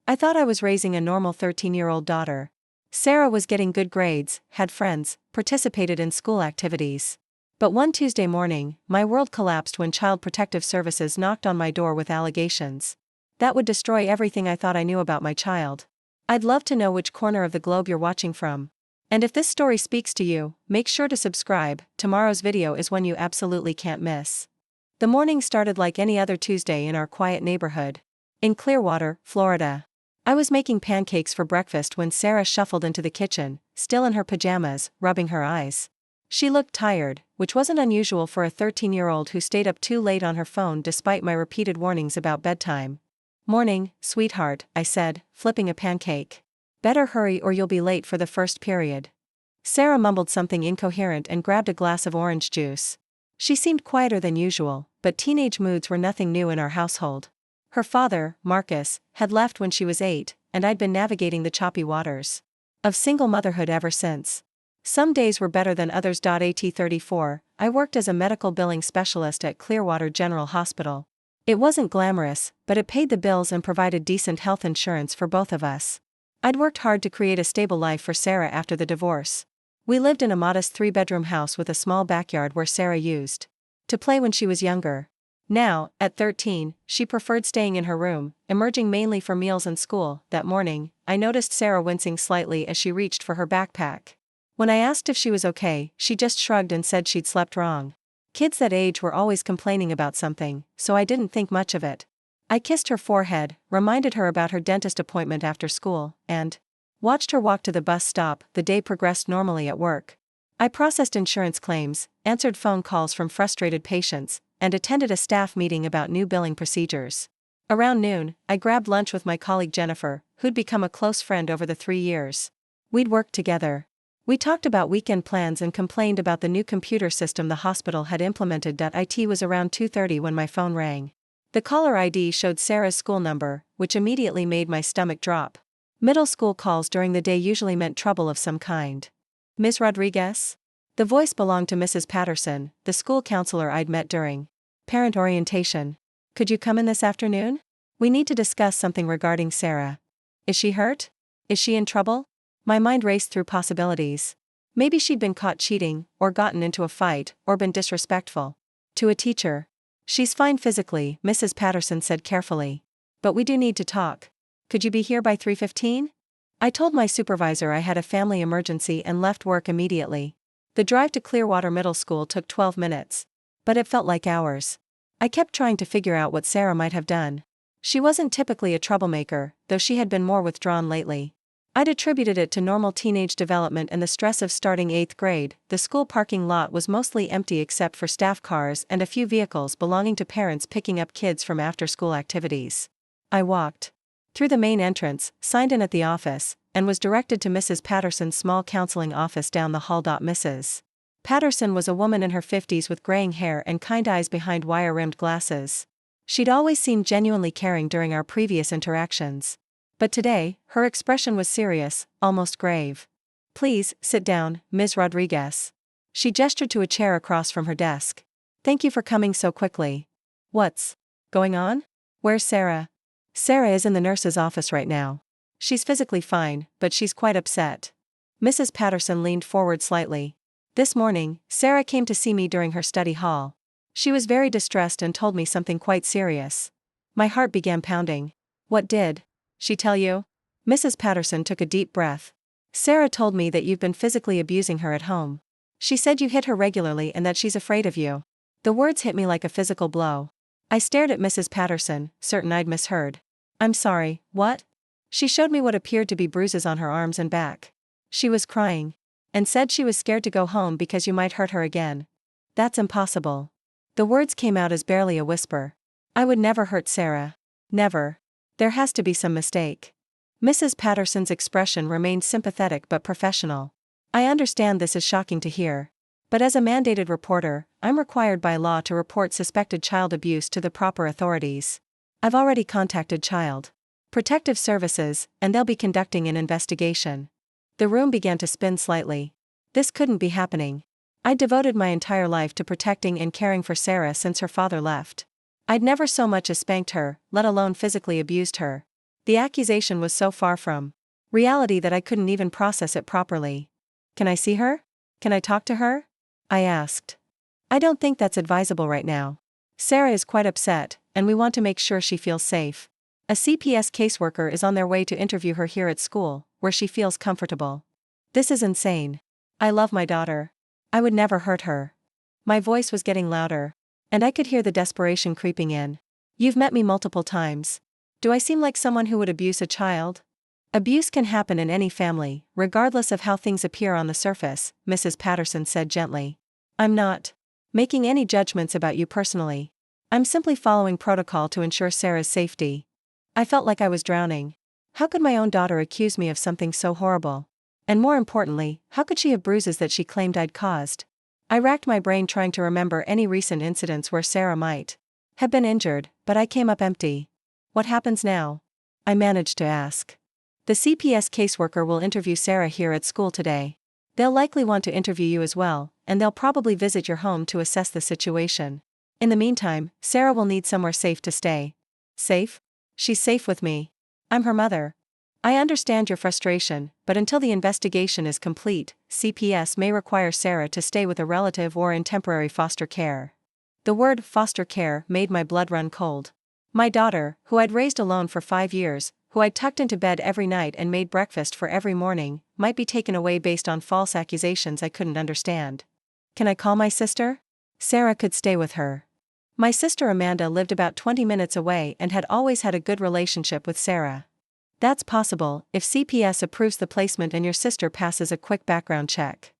I thought I was raising a normal 13-year-old daughter. Sarah was getting good grades, had friends, participated in school activities. But one Tuesday morning, my world collapsed when Child Protective Services knocked on my door with allegations. That would destroy everything I thought I knew about my child. I'd love to know which corner of the globe you're watching from. And if this story speaks to you, make sure to subscribe. Tomorrow's video is one you absolutely can't miss. The morning started like any other Tuesday in our quiet neighborhood. In Clearwater, Florida. I was making pancakes for breakfast when Sarah shuffled into the kitchen, still in her pajamas, rubbing her eyes. She looked tired, which wasn't unusual for a 13-year-old who stayed up too late on her phone despite my repeated warnings about bedtime. "Morning, sweetheart," I said, flipping a pancake. "Better hurry or you'll be late for the first period." Sarah mumbled something incoherent and grabbed a glass of orange juice. She seemed quieter than usual, but teenage moods were nothing new in our household. Her father, Marcus, had left when she was 8, and I'd been navigating the choppy waters of single motherhood ever since. Some days were better than others. At 34, I worked as a medical billing specialist at Clearwater General Hospital. It wasn't glamorous, but it paid the bills and provided decent health insurance for both of us. I'd worked hard to create a stable life for Sarah after the divorce. We lived in a modest 3-bedroom house with a small backyard where Sarah used to play when she was younger. Now, at 13, she preferred staying in her room, emerging mainly for meals and school. That morning, I noticed Sarah wincing slightly as she reached for her backpack. When I asked if she was okay, she just shrugged and said she'd slept wrong. Kids that age were always complaining about something, so I didn't think much of it. I kissed her forehead, reminded her about her dentist appointment after school, and watched her walk to the bus stop. The day progressed normally at work. I processed insurance claims, answered phone calls from frustrated patients, and attended a staff meeting about new billing procedures. Around noon, I grabbed lunch with my colleague Jennifer, who'd become a close friend over the 3 years we'd worked together. We talked about weekend plans and complained about the new computer system the hospital had implemented. It was around 2:30 when my phone rang. The caller ID showed Sarah's school number, which immediately made my stomach drop. Middle school calls during the day usually meant trouble of some kind. "Ms. Rodriguez?" The voice belonged to Mrs. Patterson, the school counselor I'd met during parent orientation. "Could you come in this afternoon? We need to discuss something regarding Sarah." "Is she hurt? Is she in trouble?" My mind raced through possibilities. Maybe she'd been caught cheating, or gotten into a fight, or been disrespectful to a teacher. "She's fine physically," Mrs. Patterson said carefully. "But we do need to talk. Could you be here by 3:15? I told my supervisor I had a family emergency and left work immediately. The drive to Clearwater Middle School took 12 minutes. But it felt like hours. I kept trying to figure out what Sarah might have done. She wasn't typically a troublemaker, though she had been more withdrawn lately. I'd attributed it to normal teenage development and the stress of starting 8th grade. The school parking lot was mostly empty except for staff cars and a few vehicles belonging to parents picking up kids from after-school activities. I walked through the main entrance, signed in at the office, and was directed to Mrs. Patterson's small counseling office down the hall. Mrs. Patterson was a woman in her 50s with graying hair and kind eyes behind wire-rimmed glasses. She'd always seemed genuinely caring during our previous interactions. But today, her expression was serious, almost grave. "Please, sit down, Ms. Rodriguez." She gestured to a chair across from her desk. "Thank you for coming so quickly. What's going on? Where's Sarah?" "Sarah is in the nurse's office right now. She's physically fine, but she's quite upset." Mrs. Patterson leaned forward slightly. "This morning, Sarah came to see me during her study hall. She was very distressed and told me something quite serious." My heart began pounding. "What did she tell you?" Mrs. Patterson took a deep breath. "Sarah told me that you've been physically abusing her at home. She said you hit her regularly and that she's afraid of you." The words hit me like a physical blow. I stared at Mrs. Patterson, certain I'd misheard. "I'm sorry, what?" She showed me what appeared to be bruises on her arms and back. She was crying. "And said she was scared to go home because you might hurt her again." "That's impossible." The words came out as barely a whisper. "I would never hurt Sarah. Never. There has to be some mistake." Mrs. Patterson's expression remained sympathetic but professional. "I understand this is shocking to hear. But as a mandated reporter, I'm required by law to report suspected child abuse to the proper authorities. I've already contacted Child Protective Services, and they'll be conducting an investigation." The room began to spin slightly. This couldn't be happening. I'd devoted my entire life to protecting and caring for Sarah since her father left. I'd never so much as spanked her, let alone physically abused her. The accusation was so far from reality that I couldn't even process it properly. Can I see her? Can I talk to her? I asked. I don't think that's advisable right now. Sarah is quite upset, and we want to make sure she feels safe. A CPS caseworker is on their way to interview her here at school, where she feels comfortable. This is insane. I love my daughter. I would never hurt her. My voice was getting louder, and I could hear the desperation creeping in. You've met me multiple times. Do I seem like someone who would abuse a child? Abuse can happen in any family, regardless of how things appear on the surface, Mrs. Patterson said gently. I'm not making any judgments about you personally. I'm simply following protocol to ensure Sarah's safety. I felt like I was drowning. How could my own daughter accuse me of something so horrible? And more importantly, how could she have bruises that she claimed I'd caused? I racked my brain trying to remember any recent incidents where Sarah might have been injured, but I came up empty. What happens now? I managed to ask. The CPS caseworker will interview Sarah here at school today. They'll likely want to interview you as well, and they'll probably visit your home to assess the situation. In the meantime, Sarah will need somewhere safe to stay. Safe? She's safe with me. I'm her mother. I understand your frustration, but until the investigation is complete, CPS may require Sarah to stay with a relative or in temporary foster care. The word foster care made my blood run cold. My daughter, who I'd raised alone for 5 years, who I'd tucked into bed every night and made breakfast for every morning, might be taken away based on false accusations I couldn't understand. Can I call my sister? Sarah could stay with her. My sister Amanda lived about 20 minutes away and had always had a good relationship with Sarah. That's possible, if CPS approves the placement and your sister passes a quick background check.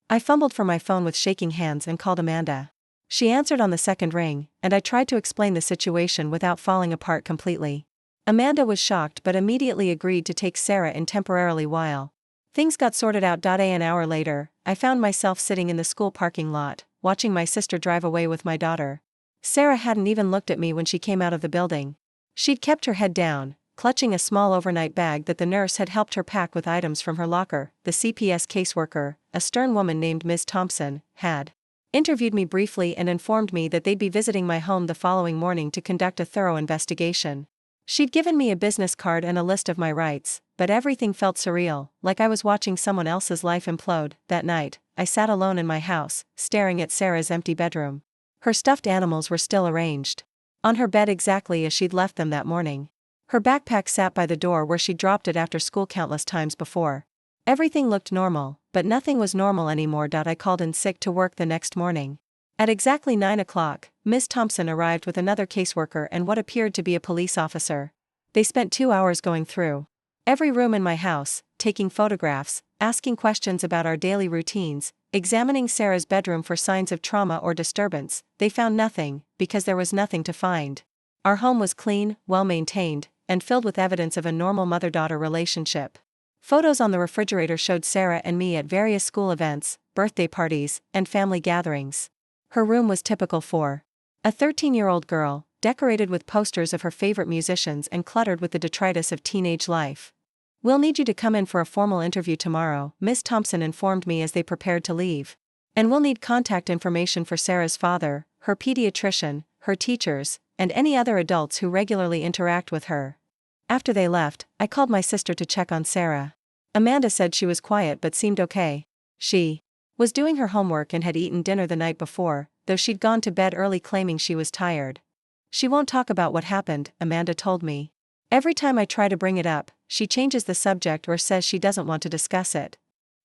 I fumbled for my phone with shaking hands and called Amanda. She answered on the second ring, and I tried to explain the situation without falling apart completely. Amanda was shocked but immediately agreed to take Sarah in temporarily while things got sorted out. An hour later, I found myself sitting in the school parking lot, watching my sister drive away with my daughter. Sarah hadn't even looked at me when she came out of the building. She'd kept her head down, clutching a small overnight bag that the nurse had helped her pack with items from her locker. The CPS caseworker, a stern woman named Ms. Thompson, had interviewed me briefly and informed me that they'd be visiting my home the following morning to conduct a thorough investigation. She'd given me a business card and a list of my rights, but everything felt surreal, like I was watching someone else's life implode. That night, I sat alone in my house, staring at Sarah's empty bedroom. Her stuffed animals were still arranged on her bed exactly as she'd left them that morning. Her backpack sat by the door where she'd dropped it after school countless times before. Everything looked normal, but nothing was normal anymore. I called in sick to work the next morning. At exactly 9 o'clock, Ms. Thompson arrived with another caseworker and what appeared to be a police officer. They spent 2 hours going through every room in my house, taking photographs, asking questions about our daily routines, examining Sarah's bedroom for signs of trauma or disturbance. They found nothing, because there was nothing to find. Our home was clean, well-maintained, and filled with evidence of a normal mother-daughter relationship. Photos on the refrigerator showed Sarah and me at various school events, birthday parties, and family gatherings. Her room was typical for a 13-year-old girl, decorated with posters of her favorite musicians and cluttered with the detritus of teenage life. We'll need you to come in for a formal interview tomorrow, Ms. Thompson informed me as they prepared to leave. And we'll need contact information for Sarah's father, her pediatrician, her teachers, and any other adults who regularly interact with her. After they left, I called my sister to check on Sarah. Amanda said she was quiet but seemed okay. She was doing her homework and had eaten dinner the night before, though she'd gone to bed early claiming she was tired. She won't talk about what happened, Amanda told me. Every time I try to bring it up, she changes the subject or says she doesn't want to discuss it.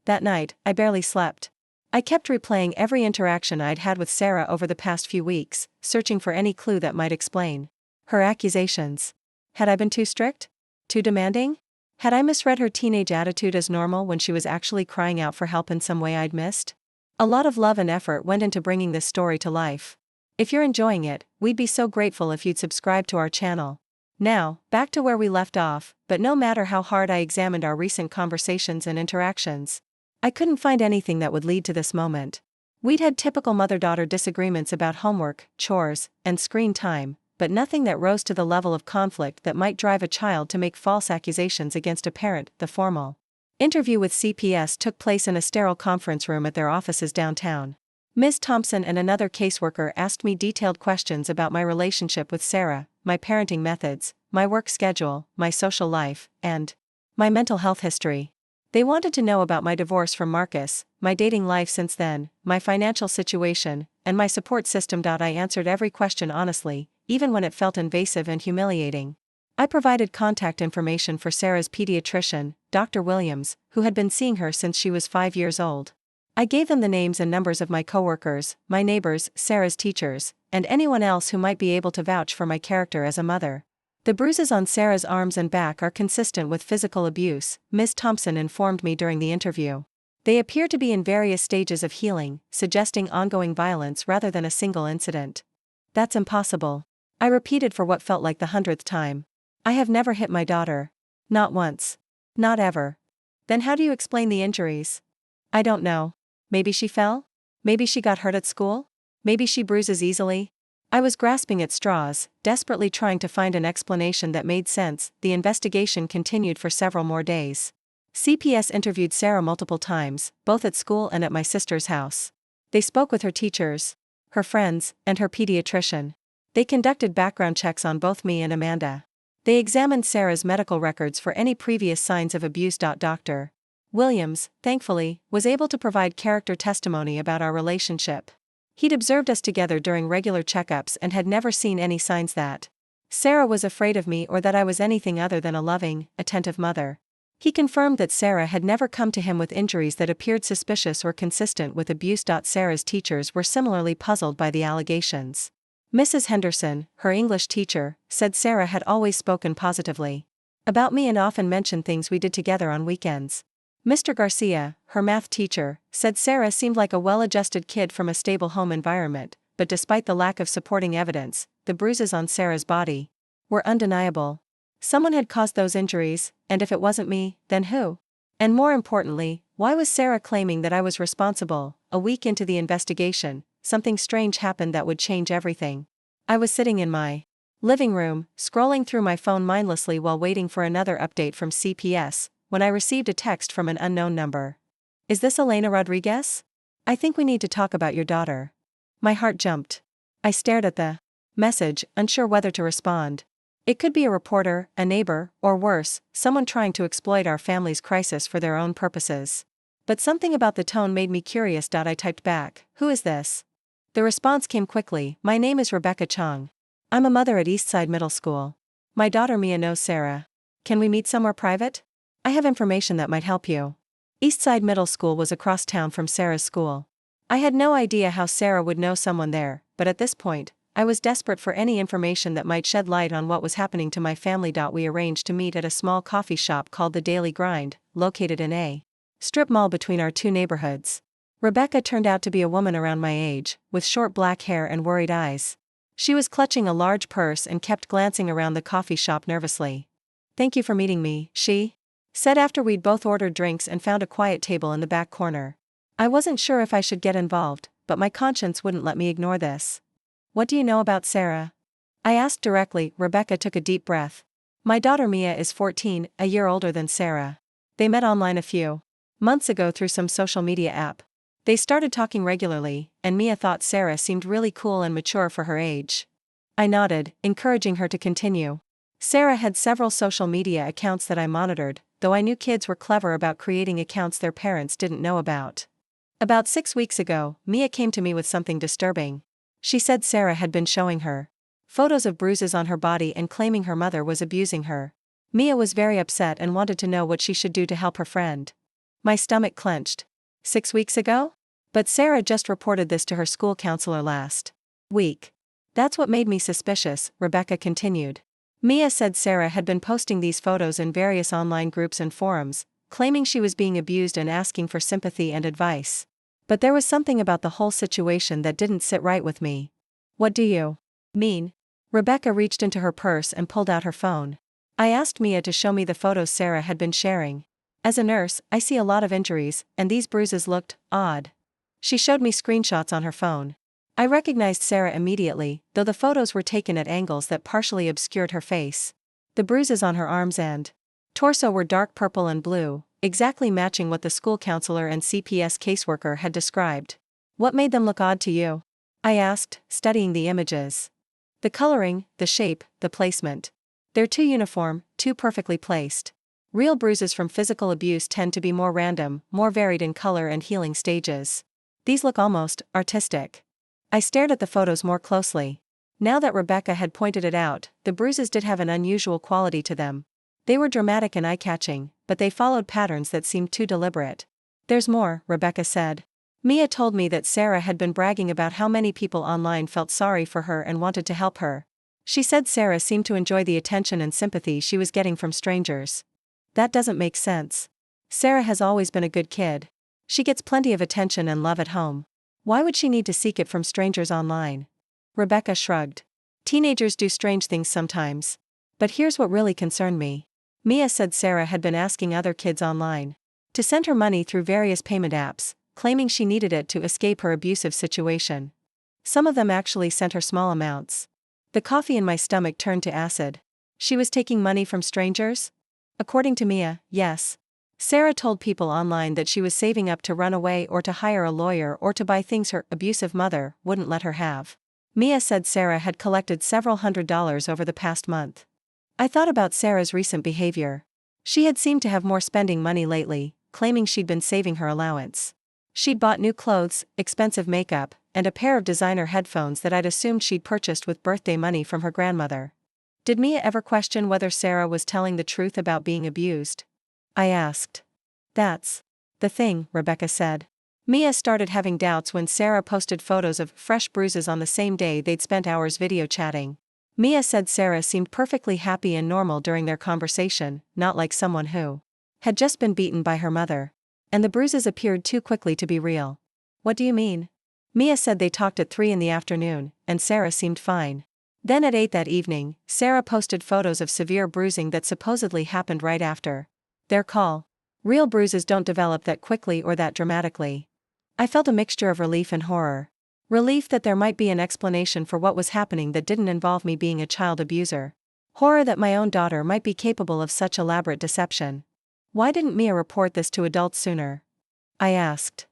That night, I barely slept. I kept replaying every interaction I'd had with Sarah over the past few weeks, searching for any clue that might explain her accusations. Had I been too strict? Too demanding? Had I misread her teenage attitude as normal when she was actually crying out for help in some way I'd missed? A lot of love and effort went into bringing this story to life. If you're enjoying it, we'd be so grateful if you'd subscribe to our channel. Now, back to where we left off, but no matter how hard I examined our recent conversations and interactions, I couldn't find anything that would lead to this moment. We'd had typical mother-daughter disagreements about homework, chores, and screen time, but nothing that rose to the level of conflict that might drive a child to make false accusations against a parent. The formal interview with CPS took place in a sterile conference room at their offices downtown. Ms. Thompson and another caseworker asked me detailed questions about my relationship with Sarah, my parenting methods, my work schedule, my social life, and my mental health history. They wanted to know about my divorce from Marcus, my dating life since then, my financial situation, and my support system. I answered every question honestly, even when it felt invasive and humiliating. I provided contact information for Sarah's pediatrician, Dr. Williams, who had been seeing her since she was 5 years old. I gave them the names and numbers of my coworkers, my neighbors, Sarah's teachers, and anyone else who might be able to vouch for my character as a mother. The bruises on Sarah's arms and back are consistent with physical abuse, Ms. Thompson informed me during the interview. They appear to be in various stages of healing, suggesting ongoing violence rather than a single incident. That's impossible. I repeated for what felt like the 100th time. I have never hit my daughter. Not once. Not ever. Then how do you explain the injuries? I don't know. Maybe she fell? Maybe she got hurt at school? Maybe she bruises easily? I was grasping at straws, desperately trying to find an explanation that made sense. The investigation continued for several more days. CPS interviewed Sarah multiple times, both at school and at my sister's house. They spoke with her teachers, her friends, and her pediatrician. They conducted background checks on both me and Amanda. They examined Sarah's medical records for any previous signs of abuse. Dr. Williams, thankfully, was able to provide character testimony about our relationship. He'd observed us together during regular checkups and had never seen any signs that Sarah was afraid of me or that I was anything other than a loving, attentive mother. He confirmed that Sarah had never come to him with injuries that appeared suspicious or consistent with abuse. Sarah's teachers were similarly puzzled by the allegations. Mrs. Henderson, her English teacher, said Sarah had always spoken positively about me and often mentioned things we did together on weekends. Mr. Garcia, her math teacher, said Sarah seemed like a well-adjusted kid from a stable home environment, but despite the lack of supporting evidence, the bruises on Sarah's body were undeniable. Someone had caused those injuries, and if it wasn't me, then who? And more importantly, why was Sarah claiming that I was responsible? A week into the investigation, something strange happened that would change everything. I was sitting in my living room, scrolling through my phone mindlessly while waiting for another update from CPS, when I received a text from an unknown number. Is this Elena Rodriguez? I think we need to talk about your daughter. My heart jumped. I stared at the message, unsure whether to respond. It could be a reporter, a neighbor, or worse, someone trying to exploit our family's crisis for their own purposes. But something about the tone made me curious. I typed back, "Who is this?" The response came quickly, "My name is Rebecca Chong. I'm a mother at Eastside Middle School. My daughter Mia knows Sarah. Can we meet somewhere private? I have information that might help you." Eastside Middle School was across town from Sarah's school. I had no idea how Sarah would know someone there, but at this point, I was desperate for any information that might shed light on what was happening to my family. We arranged to meet at a small coffee shop called the Daily Grind, located in a strip mall between our two neighborhoods. Rebecca turned out to be a woman around my age, with short black hair and worried eyes. She was clutching a large purse and kept glancing around the coffee shop nervously. "Thank you for meeting me," she said after we'd both ordered drinks and found a quiet table in the back corner. I wasn't sure if I should get involved, but my conscience wouldn't let me ignore this. "What do you know about Sarah?" I asked directly. Rebecca took a deep breath. "My daughter Mia is 14, a year older than Sarah. They met online a few months ago through some social media app. They started talking regularly, and Mia thought Sarah seemed really cool and mature for her age." I nodded, encouraging her to continue. Sarah had several social media accounts that I monitored, though I knew kids were clever about creating accounts their parents didn't know about. About 6 weeks ago, Mia came to me with something disturbing. She said Sarah had been showing her photos of bruises on her body and claiming her mother was abusing her. Mia was very upset and wanted to know what she should do to help her friend. My stomach clenched. 6 weeks ago? But Sarah just reported this to her school counselor last week. That's what made me suspicious, Rebecca continued. Mia said Sarah had been posting these photos in various online groups and forums, claiming she was being abused and asking for sympathy and advice. But there was something about the whole situation that didn't sit right with me. "What do you mean?" Rebecca reached into her purse and pulled out her phone. I asked Mia to show me the photos Sarah had been sharing. As a nurse, I see a lot of injuries, and these bruises looked odd. She showed me screenshots on her phone. I recognized Sarah immediately, though the photos were taken at angles that partially obscured her face. The bruises on her arms and torso were dark purple and blue, exactly matching what the school counselor and CPS caseworker had described. "What made them look odd to you?" I asked, studying the images. "The coloring, the shape, the placement. They're too uniform, too perfectly placed. Real bruises from physical abuse tend to be more random, more varied in color and healing stages. These look almost artistic. I stared at the photos more closely. Now that Rebecca had pointed it out, the bruises did have an unusual quality to them. They were dramatic and eye-catching, but they followed patterns that seemed too deliberate. "There's more," Rebecca said. "Mia told me that Sarah had been bragging about how many people online felt sorry for her and wanted to help her. She said Sarah seemed to enjoy the attention and sympathy she was getting from strangers. That doesn't make sense. Sarah has always been a good kid. She gets plenty of attention and love at home. Why would she need to seek it from strangers online?" Rebecca shrugged. "Teenagers do strange things sometimes. But here's what really concerned me. Mia said Sarah had been asking other kids online to send her money through various payment apps, claiming she needed it to escape her abusive situation. Some of them actually sent her small amounts." The coffee in my stomach turned to acid. She was taking money from strangers? According to Mia, yes. Sarah told people online that she was saving up to run away or to hire a lawyer or to buy things her abusive mother wouldn't let her have. Mia said Sarah had collected several $100s over the past month. I thought about Sarah's recent behavior. She had seemed to have more spending money lately, claiming she'd been saving her allowance. She'd bought new clothes, expensive makeup, and a pair of designer headphones that I'd assumed she'd purchased with birthday money from her grandmother. Did Mia ever question whether Sarah was telling the truth about being abused? I asked. That's the thing, Rebecca said. Mia started having doubts when Sarah posted photos of fresh bruises on the same day they'd spent hours video chatting. Mia said Sarah seemed perfectly happy and normal during their conversation, not like someone who had just been beaten by her mother. And the bruises appeared too quickly to be real. What do you mean? Mia said they talked at 3 in the afternoon, and Sarah seemed fine. Then at 8 that evening, Sarah posted photos of severe bruising that supposedly happened right after their call. Real bruises don't develop that quickly or that dramatically. I felt a mixture of relief and horror. Relief that there might be an explanation for what was happening that didn't involve me being a child abuser. Horror that my own daughter might be capable of such elaborate deception. Why didn't Mia report this to adults sooner? I asked.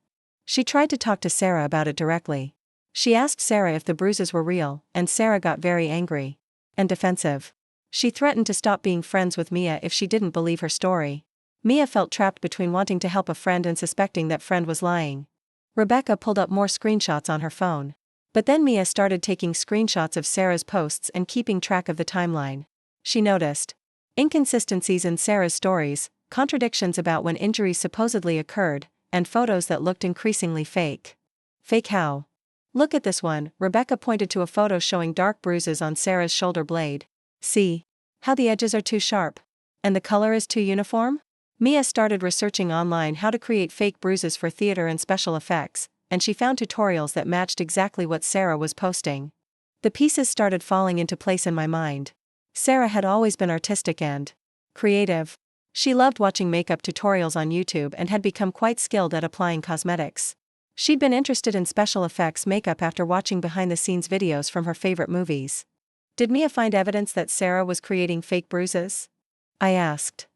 She tried to talk to Sarah about it directly. She asked Sarah if the bruises were real, and Sarah got very angry and defensive. She threatened to stop being friends with Mia if she didn't believe her story. Mia felt trapped between wanting to help a friend and suspecting that friend was lying. Rebecca pulled up more screenshots on her phone. But then Mia started taking screenshots of Sarah's posts and keeping track of the timeline. She noticed inconsistencies in Sarah's stories, contradictions about when injuries supposedly occurred, and photos that looked increasingly fake. Fake how? Look at this one, Rebecca pointed to a photo showing dark bruises on Sarah's shoulder blade. See? How the edges are too sharp. And the color is too uniform? Mia started researching online how to create fake bruises for theater and special effects, and she found tutorials that matched exactly what Sarah was posting. The pieces started falling into place in my mind. Sarah had always been artistic and creative. She loved watching makeup tutorials on YouTube and had become quite skilled at applying cosmetics. She'd been interested in special effects makeup after watching behind-the-scenes videos from her favorite movies. Did Mia find evidence that Sarah was creating fake bruises? I asked.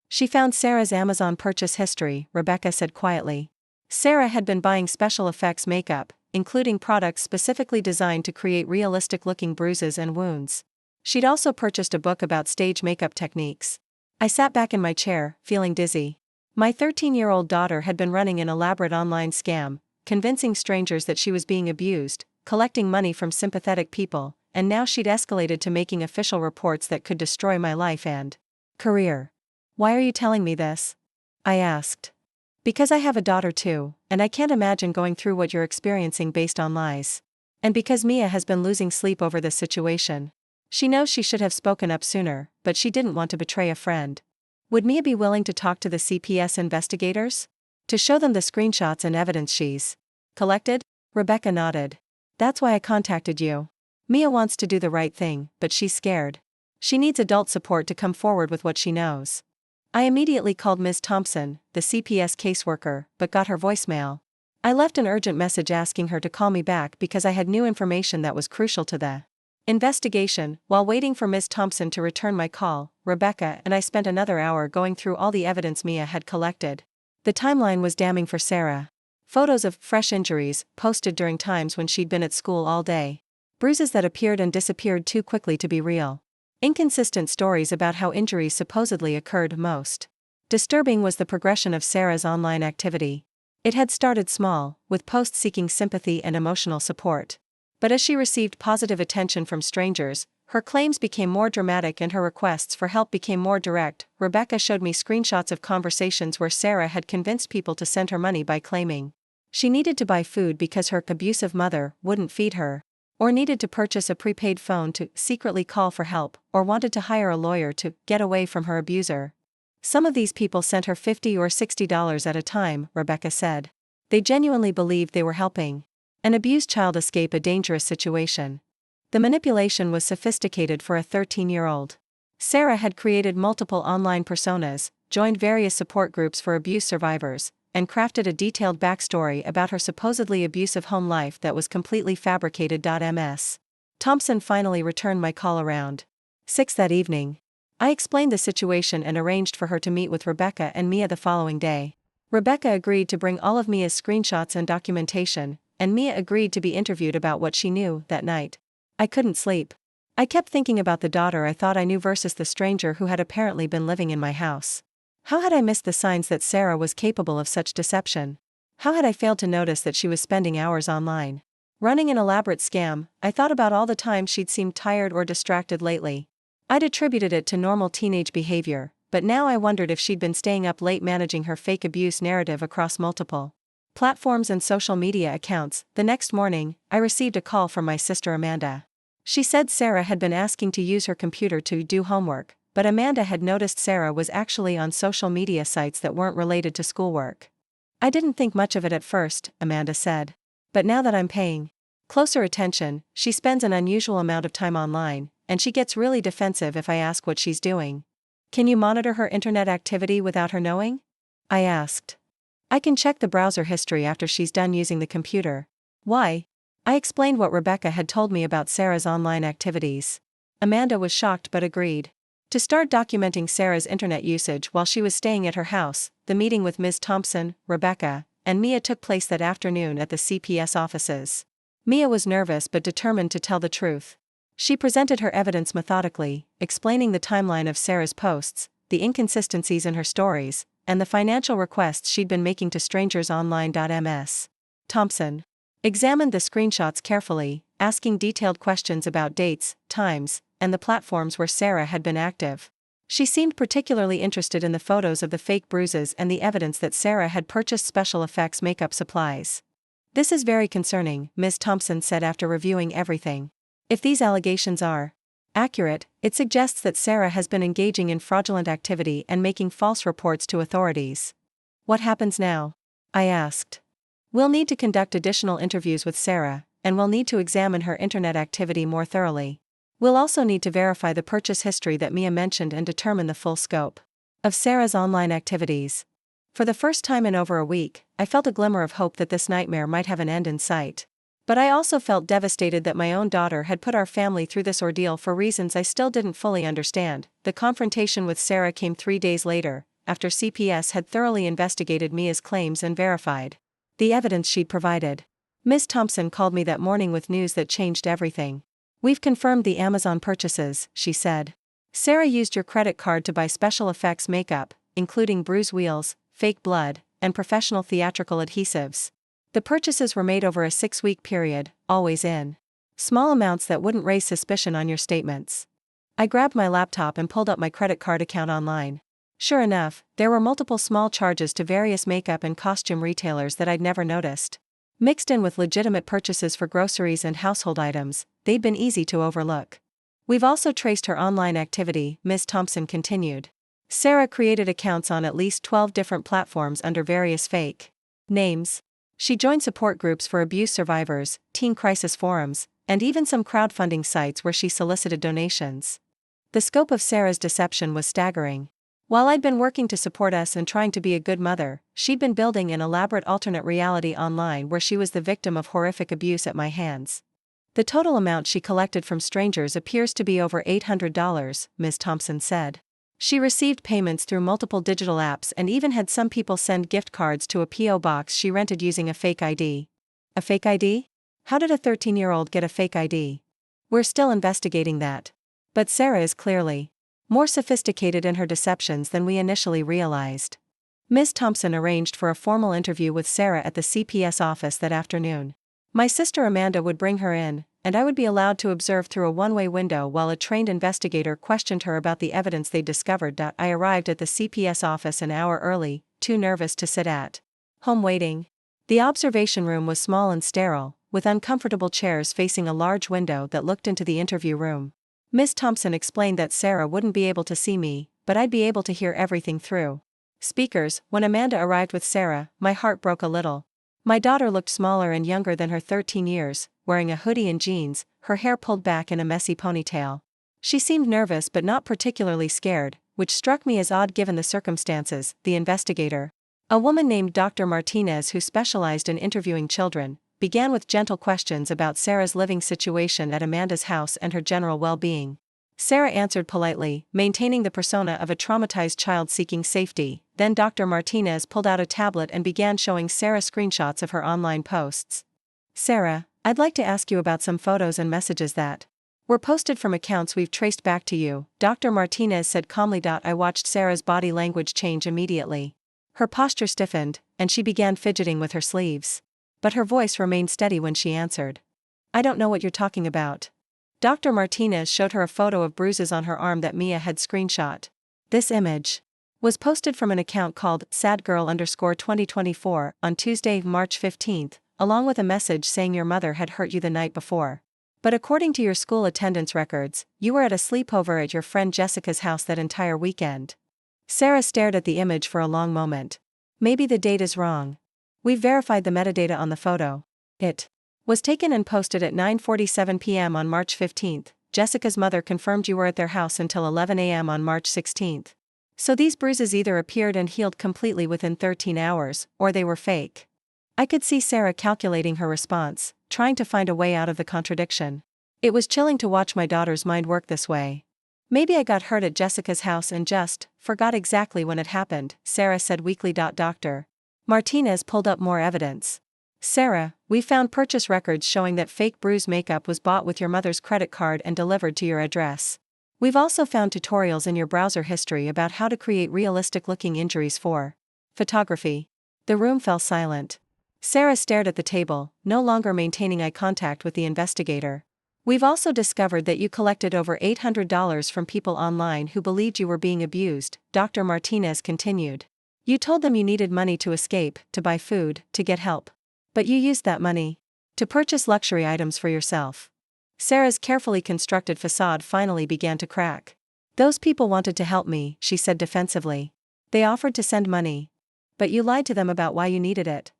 She found Sarah's Amazon purchase history, Rebecca said quietly. Sarah had been buying special effects makeup, including products specifically designed to create realistic-looking bruises and wounds. She'd also purchased a book about stage makeup techniques. I sat back in my chair, feeling dizzy. My 13-year-old daughter had been running an elaborate online scam, convincing strangers that she was being abused, collecting money from sympathetic people, and now she'd escalated to making official reports that could destroy my life and career. Why are you telling me this? I asked. Because I have a daughter too, and I can't imagine going through what you're experiencing based on lies. And because Mia has been losing sleep over this situation. She knows she should have spoken up sooner, but she didn't want to betray a friend. Would Mia be willing to talk to the CPS investigators? To show them the screenshots and evidence she's collected? Rebecca nodded. That's why I contacted you. Mia wants to do the right thing, but she's scared. She needs adult support to come forward with what she knows. I immediately called Ms. Thompson, the CPS caseworker, but got her voicemail. I left an urgent message asking her to call me back because I had new information that was crucial to the investigation. While waiting for Ms. Thompson to return my call, Rebecca and I spent another hour going through all the evidence Mia had collected. The timeline was damning for Sarah. Photos of fresh injuries, posted during times when she'd been at school all day. Bruises that appeared and disappeared too quickly to be real. inconsistent stories about how injuries supposedly occurred. Most disturbing was the progression of Sarah's online activity. It had started small, with posts seeking sympathy and emotional support. But as she received positive attention from strangers, her claims became more dramatic and her requests for help became more direct. Rebecca showed me screenshots of conversations where Sarah had convinced people to send her money by claiming she needed to buy food because her abusive mother wouldn't feed her, or needed to purchase a prepaid phone to secretly call for help, or wanted to hire a lawyer to get away from her abuser. Some of these people sent her $50 or $60 at a time, Rebecca said. They genuinely believed they were helping an abused child escape a dangerous situation. The manipulation was sophisticated for a 13-year-old. Sarah had created multiple online personas, joined various support groups for abuse survivors, and crafted a detailed backstory about her supposedly abusive home life that was completely fabricated. Ms. Thompson finally returned my call around 6 that evening. I explained the situation and arranged for her to meet with Rebecca and Mia the following day. Rebecca agreed to bring all of Mia's screenshots and documentation, and Mia agreed to be interviewed about what she knew. That night, I couldn't sleep. I kept thinking about the daughter I thought I knew versus the stranger who had apparently been living in my house. How had I missed the signs that Sarah was capable of such deception? How had I failed to notice that she was spending hours online, running an elaborate scam? I thought about all the times she'd seemed tired or distracted lately. I'd attributed it to normal teenage behavior, but now I wondered if she'd been staying up late managing her fake abuse narrative across multiple platforms and social media accounts. The next morning, I received a call from my sister Amanda. She said Sarah had been asking to use her computer to do homework, but Amanda had noticed Sarah was actually on social media sites that weren't related to schoolwork. I didn't think much of it at first, Amanda said. But now that I'm paying closer attention, she spends an unusual amount of time online, and she gets really defensive if I ask what she's doing. Can you monitor her internet activity without her knowing? I asked. I can check the browser history after she's done using the computer. Why? I explained what Rebecca had told me about Sarah's online activities. Amanda was shocked but agreed to start documenting Sarah's internet usage while she was staying at her house. The meeting with Ms. Thompson, Rebecca, and Mia took place that afternoon at the CPS offices. Mia was nervous but determined to tell the truth. She presented her evidence methodically, explaining the timeline of Sarah's posts, the inconsistencies in her stories, and the financial requests she'd been making to strangers online. Ms. Thompson examined the screenshots carefully, asking detailed questions about dates, times, and the platforms where Sarah had been active. She seemed particularly interested in the photos of the fake bruises and the evidence that Sarah had purchased special effects makeup supplies. This is very concerning, Ms. Thompson said after reviewing everything. If these allegations are accurate, it suggests that Sarah has been engaging in fraudulent activity and making false reports to authorities. What happens now? I asked. We'll need to conduct additional interviews with Sarah, and we'll need to examine her internet activity more thoroughly. We'll also need to verify the purchase history that Mia mentioned and determine the full scope of Sarah's online activities. For the first time in over a week, I felt a glimmer of hope that this nightmare might have an end in sight. But I also felt devastated that my own daughter had put our family through this ordeal for reasons I still didn't fully understand. The confrontation with Sarah came 3 days later, after CPS had thoroughly investigated Mia's claims and verified the evidence she'd provided. Ms. Thompson called me that morning with news that changed everything. We've confirmed the Amazon purchases, she said. Sarah used your credit card to buy special effects makeup, including bruise wheels, fake blood, and professional theatrical adhesives. The purchases were made over a 6-week period, always in small amounts that wouldn't raise suspicion on your statements. I grabbed my laptop and pulled up my credit card account online. Sure enough, there were multiple small charges to various makeup and costume retailers that I'd never noticed. Mixed in with legitimate purchases for groceries and household items, they'd been easy to overlook. We've also traced her online activity, Ms. Thompson continued. Sarah created accounts on at least 12 different platforms under various fake names. She joined support groups for abuse survivors, teen crisis forums, and even some crowdfunding sites where she solicited donations. The scope of Sarah's deception was staggering. While I'd been working to support us and trying to be a good mother, she'd been building an elaborate alternate reality online where she was the victim of horrific abuse at my hands. The total amount she collected from strangers appears to be over $800, Ms. Thompson said. She received payments through multiple digital apps and even had some people send gift cards to a P.O. box she rented using a fake ID. A fake ID? How did a 13-year-old get a fake ID? We're still investigating that. But Sarah is clearly more sophisticated in her deceptions than we initially realized. Ms. Thompson arranged for a formal interview with Sarah at the CPS office that afternoon. My sister Amanda would bring her in, and I would be allowed to observe through a one-way window while a trained investigator questioned her about the evidence they discovered. I arrived at the CPS office an hour early, too nervous to sit at home waiting. The observation room was small and sterile, with uncomfortable chairs facing a large window that looked into the interview room. Ms. Thompson explained that Sarah wouldn't be able to see me, but I'd be able to hear everything through speakers. When Amanda arrived with Sarah, my heart broke a little. My daughter looked smaller and younger than her 13 years, wearing a hoodie and jeans, her hair pulled back in a messy ponytail. She seemed nervous but not particularly scared, which struck me as odd given the circumstances. The investigator, a woman named Dr. Martinez who specialized in interviewing children, began with gentle questions about Sarah's living situation at Amanda's house and her general well-being. Sarah answered politely, maintaining the persona of a traumatized child seeking safety. Then Dr. Martinez pulled out a tablet and began showing Sarah screenshots of her online posts. "Sarah, I'd like to ask you about some photos and messages that were posted from accounts we've traced back to you," Dr. Martinez said calmly. I watched Sarah's body language change immediately. Her posture stiffened, and she began fidgeting with her sleeves. But her voice remained steady when she answered. "I don't know what you're talking about." Dr. Martinez showed her a photo of bruises on her arm that Mia had screenshot. This image was posted from an account called sadgirl_2024 on Tuesday, March 15, along with a message saying your mother had hurt you the night before. But according to your school attendance records, you were at a sleepover at your friend Jessica's house that entire weekend. Sarah stared at the image for a long moment. "Maybe the date is wrong. We've verified the metadata on the photo. It was taken and posted at 9:47 p.m. on March 15. Jessica's mother confirmed you were at their house until 11 a.m. on March 16. So these bruises either appeared and healed completely within 13 hours, or they were fake." I could see Sarah calculating her response, trying to find a way out of the contradiction. It was chilling to watch my daughter's mind work this way. "Maybe I got hurt at Jessica's house and just forgot exactly when it happened," Sarah said weakly. Dr. Martinez pulled up more evidence. "Sarah, we found purchase records showing that fake bruise makeup was bought with your mother's credit card and delivered to your address. We've also found tutorials in your browser history about how to create realistic-looking injuries for photography." The room fell silent. Sarah stared at the table, no longer maintaining eye contact with the investigator. "We've also discovered that you collected over $800 from people online who believed you were being abused," Dr. Martinez continued. "You told them you needed money to escape, to buy food, to get help. But you used that money to purchase luxury items for yourself." Sarah's carefully constructed facade finally began to crack. "Those people wanted to help me," she said defensively. "They offered to send money. But you lied to them about why you needed it."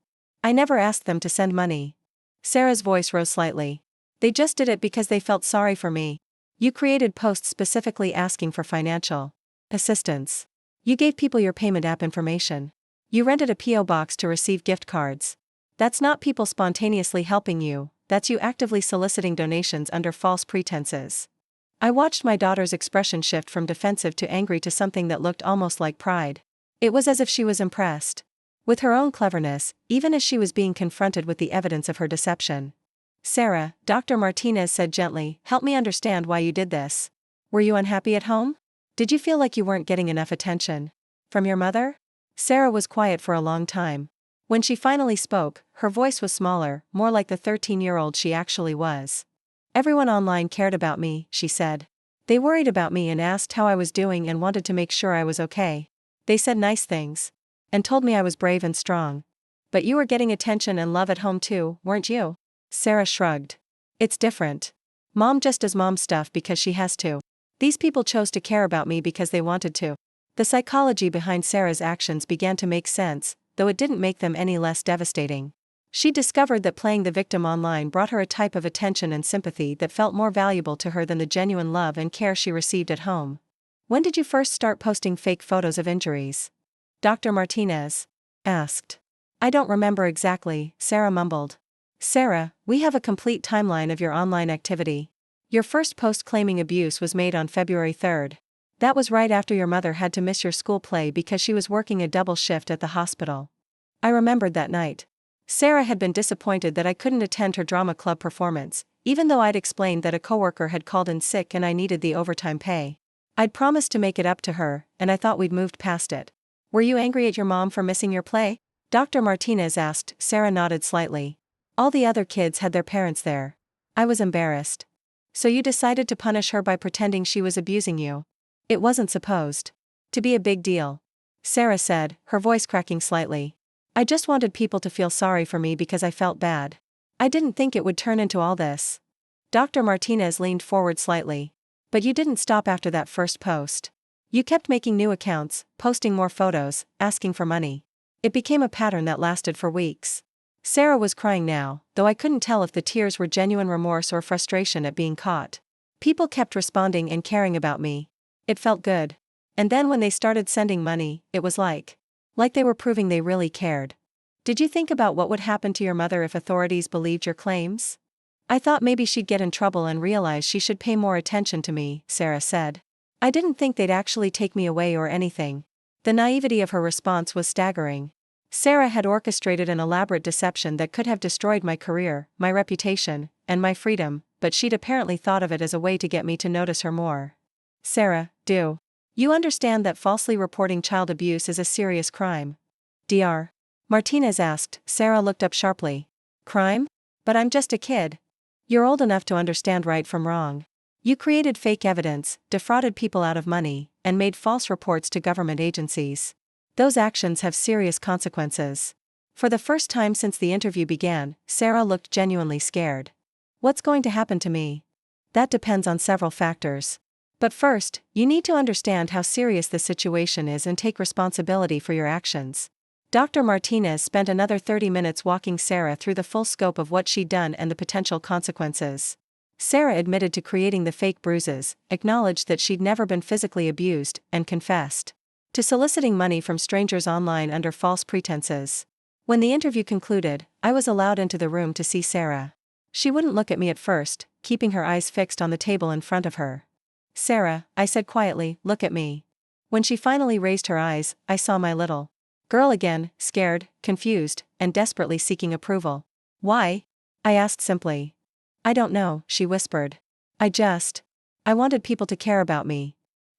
"I never asked them to send money." Sarah's voice rose slightly. "They just did it because they felt sorry for me. You created posts specifically asking for financial assistance. You gave people your payment app information. You rented a P.O. box to receive gift cards. That's not people spontaneously helping you, that's you actively soliciting donations under false pretenses." I watched my daughter's expression shift from defensive to angry to something that looked almost like pride. It was as if she was impressed with her own cleverness, even as she was being confronted with the evidence of her deception. "Sarah," Dr. Martinez said gently, "help me understand why you did this. Were you unhappy at home? Did you feel like you weren't getting enough attention from your mother?" Sarah was quiet for a long time. When she finally spoke, her voice was smaller, more like the 13-year-old she actually was. "Everyone online cared about me," she said. "They worried about me and asked how I was doing and wanted to make sure I was okay. They said nice things and told me I was brave and strong. But you were getting attention and love at home too, weren't you?" Sarah shrugged. "It's different. Mom just does mom stuff because she has to. These people chose to care about me because they wanted to." The psychology behind Sarah's actions began to make sense, though it didn't make them any less devastating. She discovered that playing the victim online brought her a type of attention and sympathy that felt more valuable to her than the genuine love and care she received at home. "When did you first start posting fake photos of injuries?" Dr. Martinez asked. "I don't remember exactly," Sarah mumbled. "Sarah, we have a complete timeline of your online activity. Your first post claiming abuse was made on February 3rd. That was right after your mother had to miss your school play because she was working a double shift at the hospital." I remembered that night. Sarah had been disappointed that I couldn't attend her drama club performance, even though I'd explained that a coworker had called in sick and I needed the overtime pay. I'd promised to make it up to her, and I thought we'd moved past it. Were you angry at your mom for missing your play? Dr. Martinez asked. Sarah nodded slightly. All the other kids had their parents there. I was embarrassed. So you decided to punish her by pretending she was abusing you? It wasn't supposed to be a big deal, Sarah said, her voice cracking slightly. I just wanted people to feel sorry for me because I felt bad. I didn't think it would turn into all this. Dr. Martinez leaned forward slightly. But you didn't stop after that first post. You kept making new accounts, posting more photos, asking for money. It became a pattern that lasted for weeks. Sarah was crying now, though I couldn't tell if the tears were genuine remorse or frustration at being caught. People kept responding and caring about me. It felt good. And then when they started sending money, it was like they were proving they really cared. Did you think about what would happen to your mother if authorities believed your claims? I thought maybe she'd get in trouble and realize she should pay more attention to me, Sarah said. I didn't think they'd actually take me away or anything. The naivety of her response was staggering. Sarah had orchestrated an elaborate deception that could have destroyed my career, my reputation, and my freedom, but she'd apparently thought of it as a way to get me to notice her more. Sarah, do you understand that falsely reporting child abuse is a serious crime? Dr. Martinez asked. Sarah looked up sharply. Crime? But I'm just a kid. You're old enough to understand right from wrong. You created fake evidence, defrauded people out of money, and made false reports to government agencies. Those actions have serious consequences. For the first time since the interview began, Sarah looked genuinely scared. What's going to happen to me? That depends on several factors. But first, you need to understand how serious the situation is and take responsibility for your actions. Dr. Martinez spent another 30 minutes walking Sarah through the full scope of what she'd done and the potential consequences. Sarah admitted to creating the fake bruises, acknowledged that she'd never been physically abused, and confessed to soliciting money from strangers online under false pretenses. When the interview concluded, I was allowed into the room to see Sarah. She wouldn't look at me at first, keeping her eyes fixed on the table in front of her. Sarah, I said quietly, look at me. When she finally raised her eyes, I saw my little girl again, scared, confused, and desperately seeking approval. Why? I asked simply. I don't know, she whispered. I wanted people to care about me.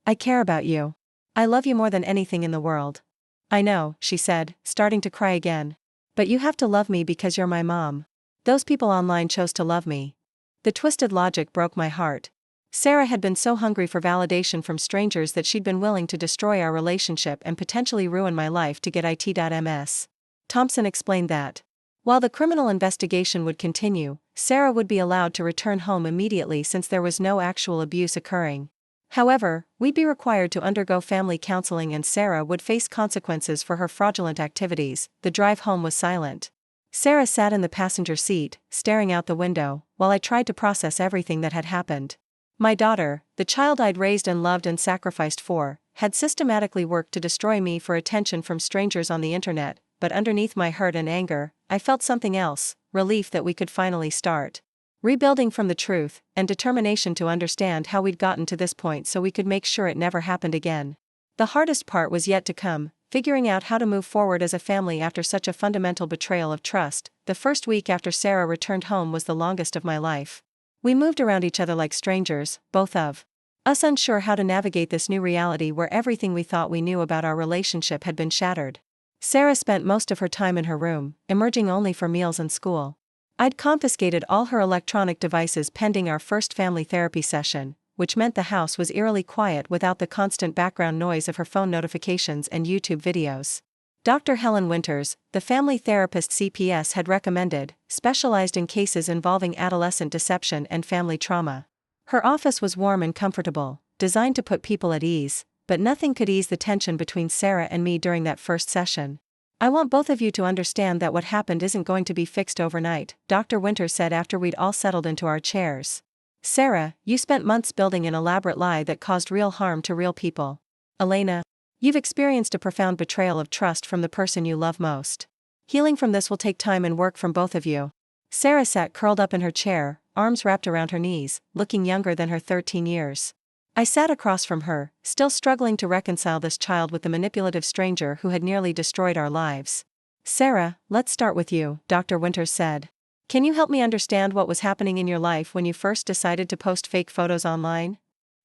I care about you. I love you more than anything in the world. I know, she said, starting to cry again. But you have to love me because you're my mom. Those people online chose to love me. The twisted logic broke my heart. Sarah had been so hungry for validation from strangers that she'd been willing to destroy our relationship and potentially ruin my life to get it.ms. Thompson explained that while the criminal investigation would continue, Sarah would be allowed to return home immediately since there was no actual abuse occurring. However, we'd be required to undergo family counseling and Sarah would face consequences for her fraudulent activities. The drive home was silent. Sarah sat in the passenger seat, staring out the window, while I tried to process everything that had happened. My daughter, the child I'd raised and loved and sacrificed for, had systematically worked to destroy me for attention from strangers on the internet, but underneath my hurt and anger, I felt something else, relief that we could finally start rebuilding from the truth, and determination to understand how we'd gotten to this point so we could make sure it never happened again. The hardest part was yet to come, figuring out how to move forward as a family after such a fundamental betrayal of trust. The first week after Sarah returned home was the longest of my life. We moved around each other like strangers, both of us unsure how to navigate this new reality where everything we thought we knew about our relationship had been shattered. Sarah spent most of her time in her room, emerging only for meals and school. I'd confiscated all her electronic devices pending our first family therapy session, which meant the house was eerily quiet without the constant background noise of her phone notifications and YouTube videos. Dr. Helen Winters, the family therapist CPS had recommended, specialized in cases involving adolescent deception and family trauma. Her office was warm and comfortable, designed to put people at ease, but nothing could ease the tension between Sarah and me during that first session. I want both of you to understand that what happened isn't going to be fixed overnight, Dr. Winters said after we'd all settled into our chairs. Sarah, you spent months building an elaborate lie that caused real harm to real people. Elena, you've experienced a profound betrayal of trust from the person you love most. Healing from this will take time and work from both of you. Sarah sat curled up in her chair, arms wrapped around her knees, looking younger than her 13 years. I sat across from her, still struggling to reconcile this child with the manipulative stranger who had nearly destroyed our lives. Sarah, let's start with you, Dr. Winters said. Can you help me understand what was happening in your life when you first decided to post fake photos online?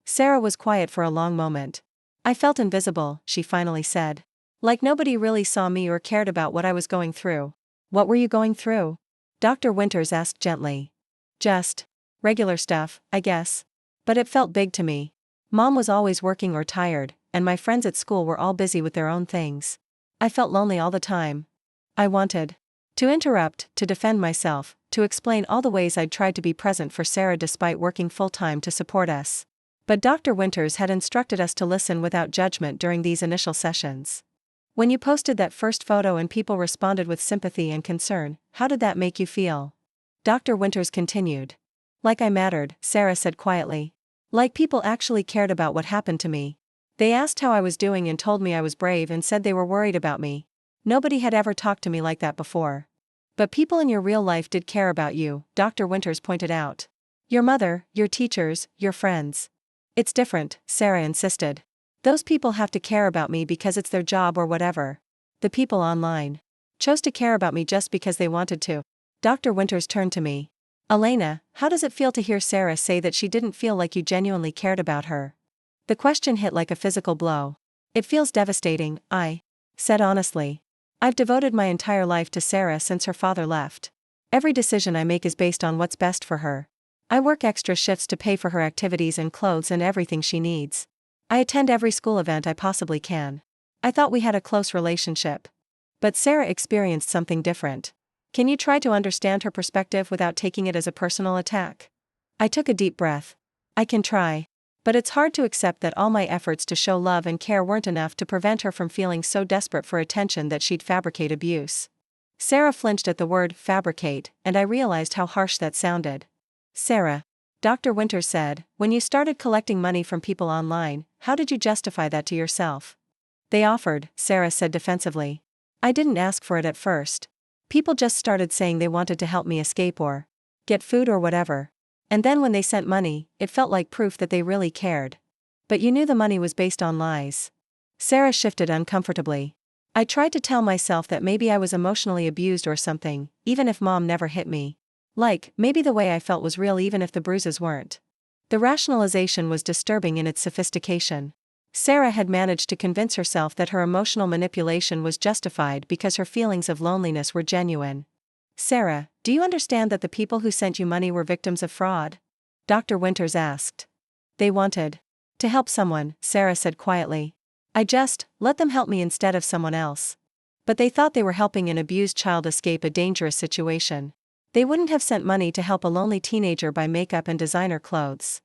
Sarah was quiet for a long moment. I felt invisible, she finally said. Like nobody really saw me or cared about what I was going through. What were you going through? Dr. Winters asked gently. Just regular stuff, I guess. But it felt big to me. Mom was always working or tired, and my friends at school were all busy with their own things. I felt lonely all the time. I wanted to interrupt, to defend myself, to explain all the ways I'd tried to be present for Sarah despite working full-time to support us. But Dr. Winters had instructed us to listen without judgment during these initial sessions. When you posted that first photo and people responded with sympathy and concern, how did that make you feel? Dr. Winters continued. Like I mattered, Sarah said quietly. Like people actually cared about what happened to me. They asked how I was doing and told me I was brave and said they were worried about me. Nobody had ever talked to me like that before. But people in your real life did care about you, Dr. Winters pointed out. Your mother, your teachers, your friends. It's different, Sarah insisted. Those people have to care about me because it's their job or whatever. The people online chose to care about me just because they wanted to. Dr. Winters turned to me. Elena, how does it feel to hear Sarah say that she didn't feel like you genuinely cared about her? The question hit like a physical blow. It feels devastating, I said honestly. I've devoted my entire life to Sarah since her father left. Every decision I make is based on what's best for her. I work extra shifts to pay for her activities and clothes and everything she needs. I attend every school event I possibly can. I thought we had a close relationship. But Sarah experienced something different. Can you try to understand her perspective without taking it as a personal attack? I took a deep breath. I can try. But it's hard to accept that all my efforts to show love and care weren't enough to prevent her from feeling so desperate for attention that she'd fabricate abuse. Sarah flinched at the word fabricate, and I realized how harsh that sounded. Sarah, Dr. Winters said, when you started collecting money from people online, how did you justify that to yourself? They offered, Sarah said defensively. I didn't ask for it at first. People just started saying they wanted to help me escape or get food or whatever. And then when they sent money, it felt like proof that they really cared. But you knew the money was based on lies. Sarah shifted uncomfortably. I tried to tell myself that maybe I was emotionally abused or something, even if Mom never hit me. Like, maybe the way I felt was real even if the bruises weren't. The rationalization was disturbing in its sophistication. Sarah had managed to convince herself that her emotional manipulation was justified because her feelings of loneliness were genuine. Sarah, do you understand that the people who sent you money were victims of fraud? Dr. Winters asked. They wanted to help someone, Sarah said quietly. I just let them help me instead of someone else. But they thought they were helping an abused child escape a dangerous situation. They wouldn't have sent money to help a lonely teenager buy makeup and designer clothes.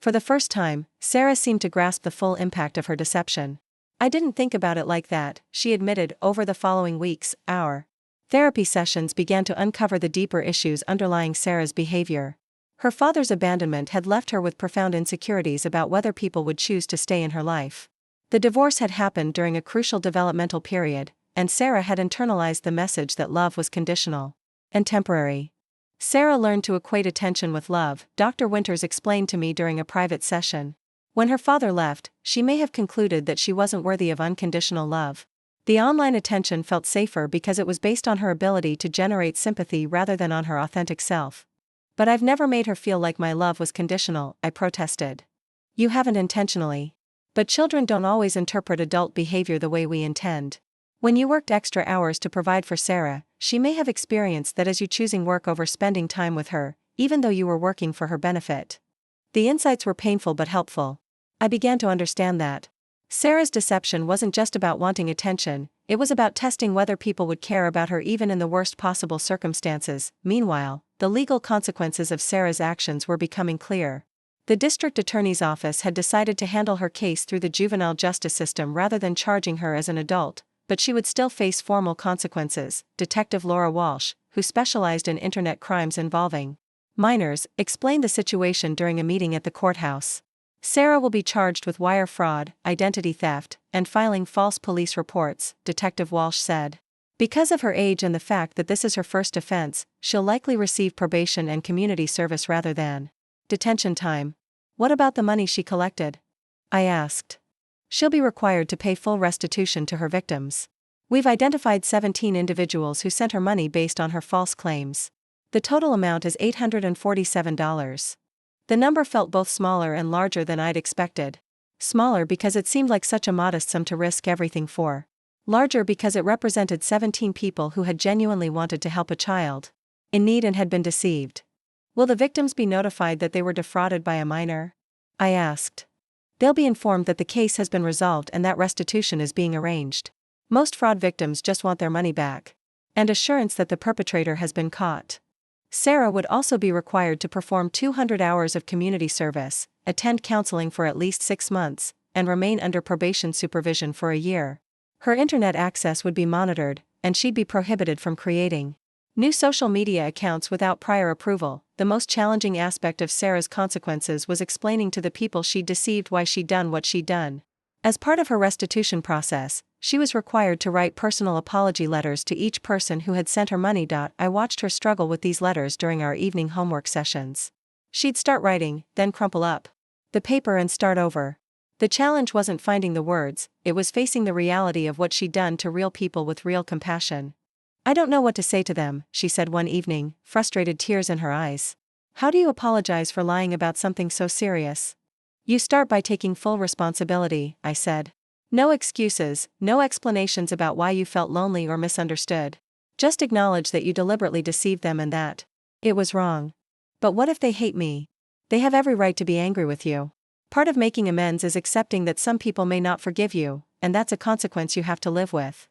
For the first time, Sarah seemed to grasp the full impact of her deception. I didn't think about it like that, she admitted. Over the following weeks, our therapy sessions began to uncover the deeper issues underlying Sarah's behavior. Her father's abandonment had left her with profound insecurities about whether people would choose to stay in her life. The divorce had happened during a crucial developmental period, and Sarah had internalized the message that love was conditional and temporary. Sarah learned to equate attention with love, Dr. Winters explained to me during a private session. When her father left, she may have concluded that she wasn't worthy of unconditional love. The online attention felt safer because it was based on her ability to generate sympathy rather than on her authentic self. But I've never made her feel like my love was conditional, I protested. You haven't intentionally. But children don't always interpret adult behavior the way we intend. When you worked extra hours to provide for Sarah, she may have experienced that as you choosing work over spending time with her, even though you were working for her benefit. The insights were painful but helpful. I began to understand that Sarah's deception wasn't just about wanting attention, it was about testing whether people would care about her even in the worst possible circumstances. Meanwhile, the legal consequences of Sarah's actions were becoming clear. The district attorney's office had decided to handle her case through the juvenile justice system rather than charging her as an adult, but she would still face formal consequences. Detective Laura Walsh, who specialized in internet crimes involving minors, explained the situation during a meeting at the courthouse. Sarah will be charged with wire fraud, identity theft, and filing false police reports, Detective Walsh said. Because of her age and the fact that this is her first offense, she'll likely receive probation and community service rather than detention time. What about the money she collected? I asked. She'll be required to pay full restitution to her victims. We've identified 17 individuals who sent her money based on her false claims. The total amount is $847. The number felt both smaller and larger than I'd expected. Smaller because it seemed like such a modest sum to risk everything for. Larger because it represented 17 people who had genuinely wanted to help a child in need and had been deceived. Will the victims be notified that they were defrauded by a minor? I asked. They'll be informed that the case has been resolved and that restitution is being arranged. Most fraud victims just want their money back. And assurance that the perpetrator has been caught. Sarah would also be required to perform 200 hours of community service, attend counseling for at least 6 months, and remain under probation supervision for a year. Her internet access would be monitored, and she'd be prohibited from creating new social media accounts without prior approval. The most challenging aspect of Sarah's consequences was explaining to the people she'd deceived why she'd done what she'd done. As part of her restitution process, she was required to write personal apology letters to each person who had sent her money. I watched her struggle with these letters during our evening homework sessions. She'd start writing, then crumple up the paper and start over. The challenge wasn't finding the words, it was facing the reality of what she'd done to real people with real compassion. I don't know what to say to them, she said one evening, frustrated tears in her eyes. How do you apologize for lying about something so serious? You start by taking full responsibility, I said. No excuses, no explanations about why you felt lonely or misunderstood. Just acknowledge that you deliberately deceived them and that it was wrong. But what if they hate me? They have every right to be angry with you. Part of making amends is accepting that some people may not forgive you, and that's a consequence you have to live with.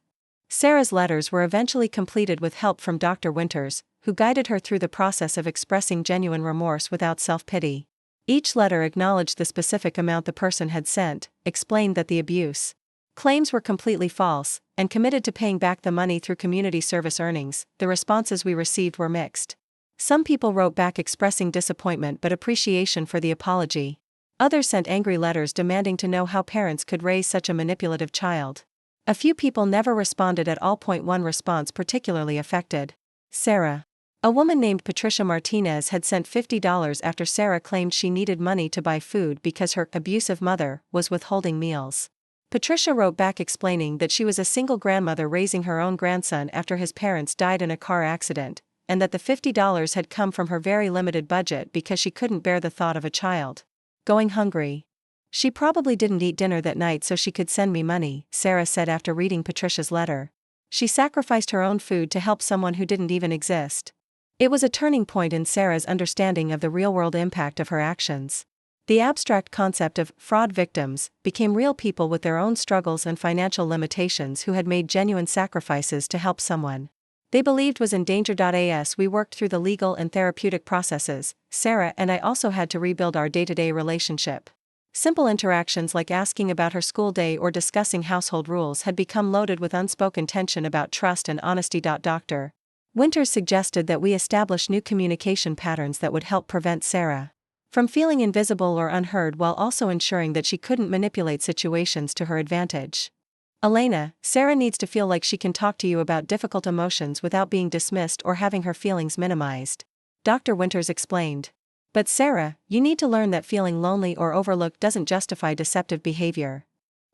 Sarah's letters were eventually completed with help from Dr. Winters, who guided her through the process of expressing genuine remorse without self-pity. Each letter acknowledged the specific amount the person had sent, explained that the abuse claims were completely false, and committed to paying back the money through community service earnings. The responses we received were mixed. Some people wrote back expressing disappointment but appreciation for the apology. Others sent angry letters demanding to know how parents could raise such a manipulative child. A few people never responded at all. One response particularly affected Sarah. A woman named Patricia Martinez had sent $50 after Sarah claimed she needed money to buy food because her abusive mother was withholding meals. Patricia wrote back explaining that she was a single grandmother raising her own grandson after his parents died in a car accident, and that the $50 had come from her very limited budget because she couldn't bear the thought of a child going hungry. She probably didn't eat dinner that night so she could send me money, Sarah said after reading Patricia's letter. She sacrificed her own food to help someone who didn't even exist. It was a turning point in Sarah's understanding of the real-world impact of her actions. The abstract concept of fraud victims became real people with their own struggles and financial limitations who had made genuine sacrifices to help someone they believed was in danger. As we worked through the legal and therapeutic processes, Sarah and I also had to rebuild our day-to-day relationship. Simple interactions like asking about her school day or discussing household rules had become loaded with unspoken tension about trust and honesty. Dr. Winters suggested that we establish new communication patterns that would help prevent Sarah from feeling invisible or unheard while also ensuring that she couldn't manipulate situations to her advantage. Elena, Sarah needs to feel like she can talk to you about difficult emotions without being dismissed or having her feelings minimized, Dr. Winters explained. But Sarah, you need to learn that feeling lonely or overlooked doesn't justify deceptive behavior.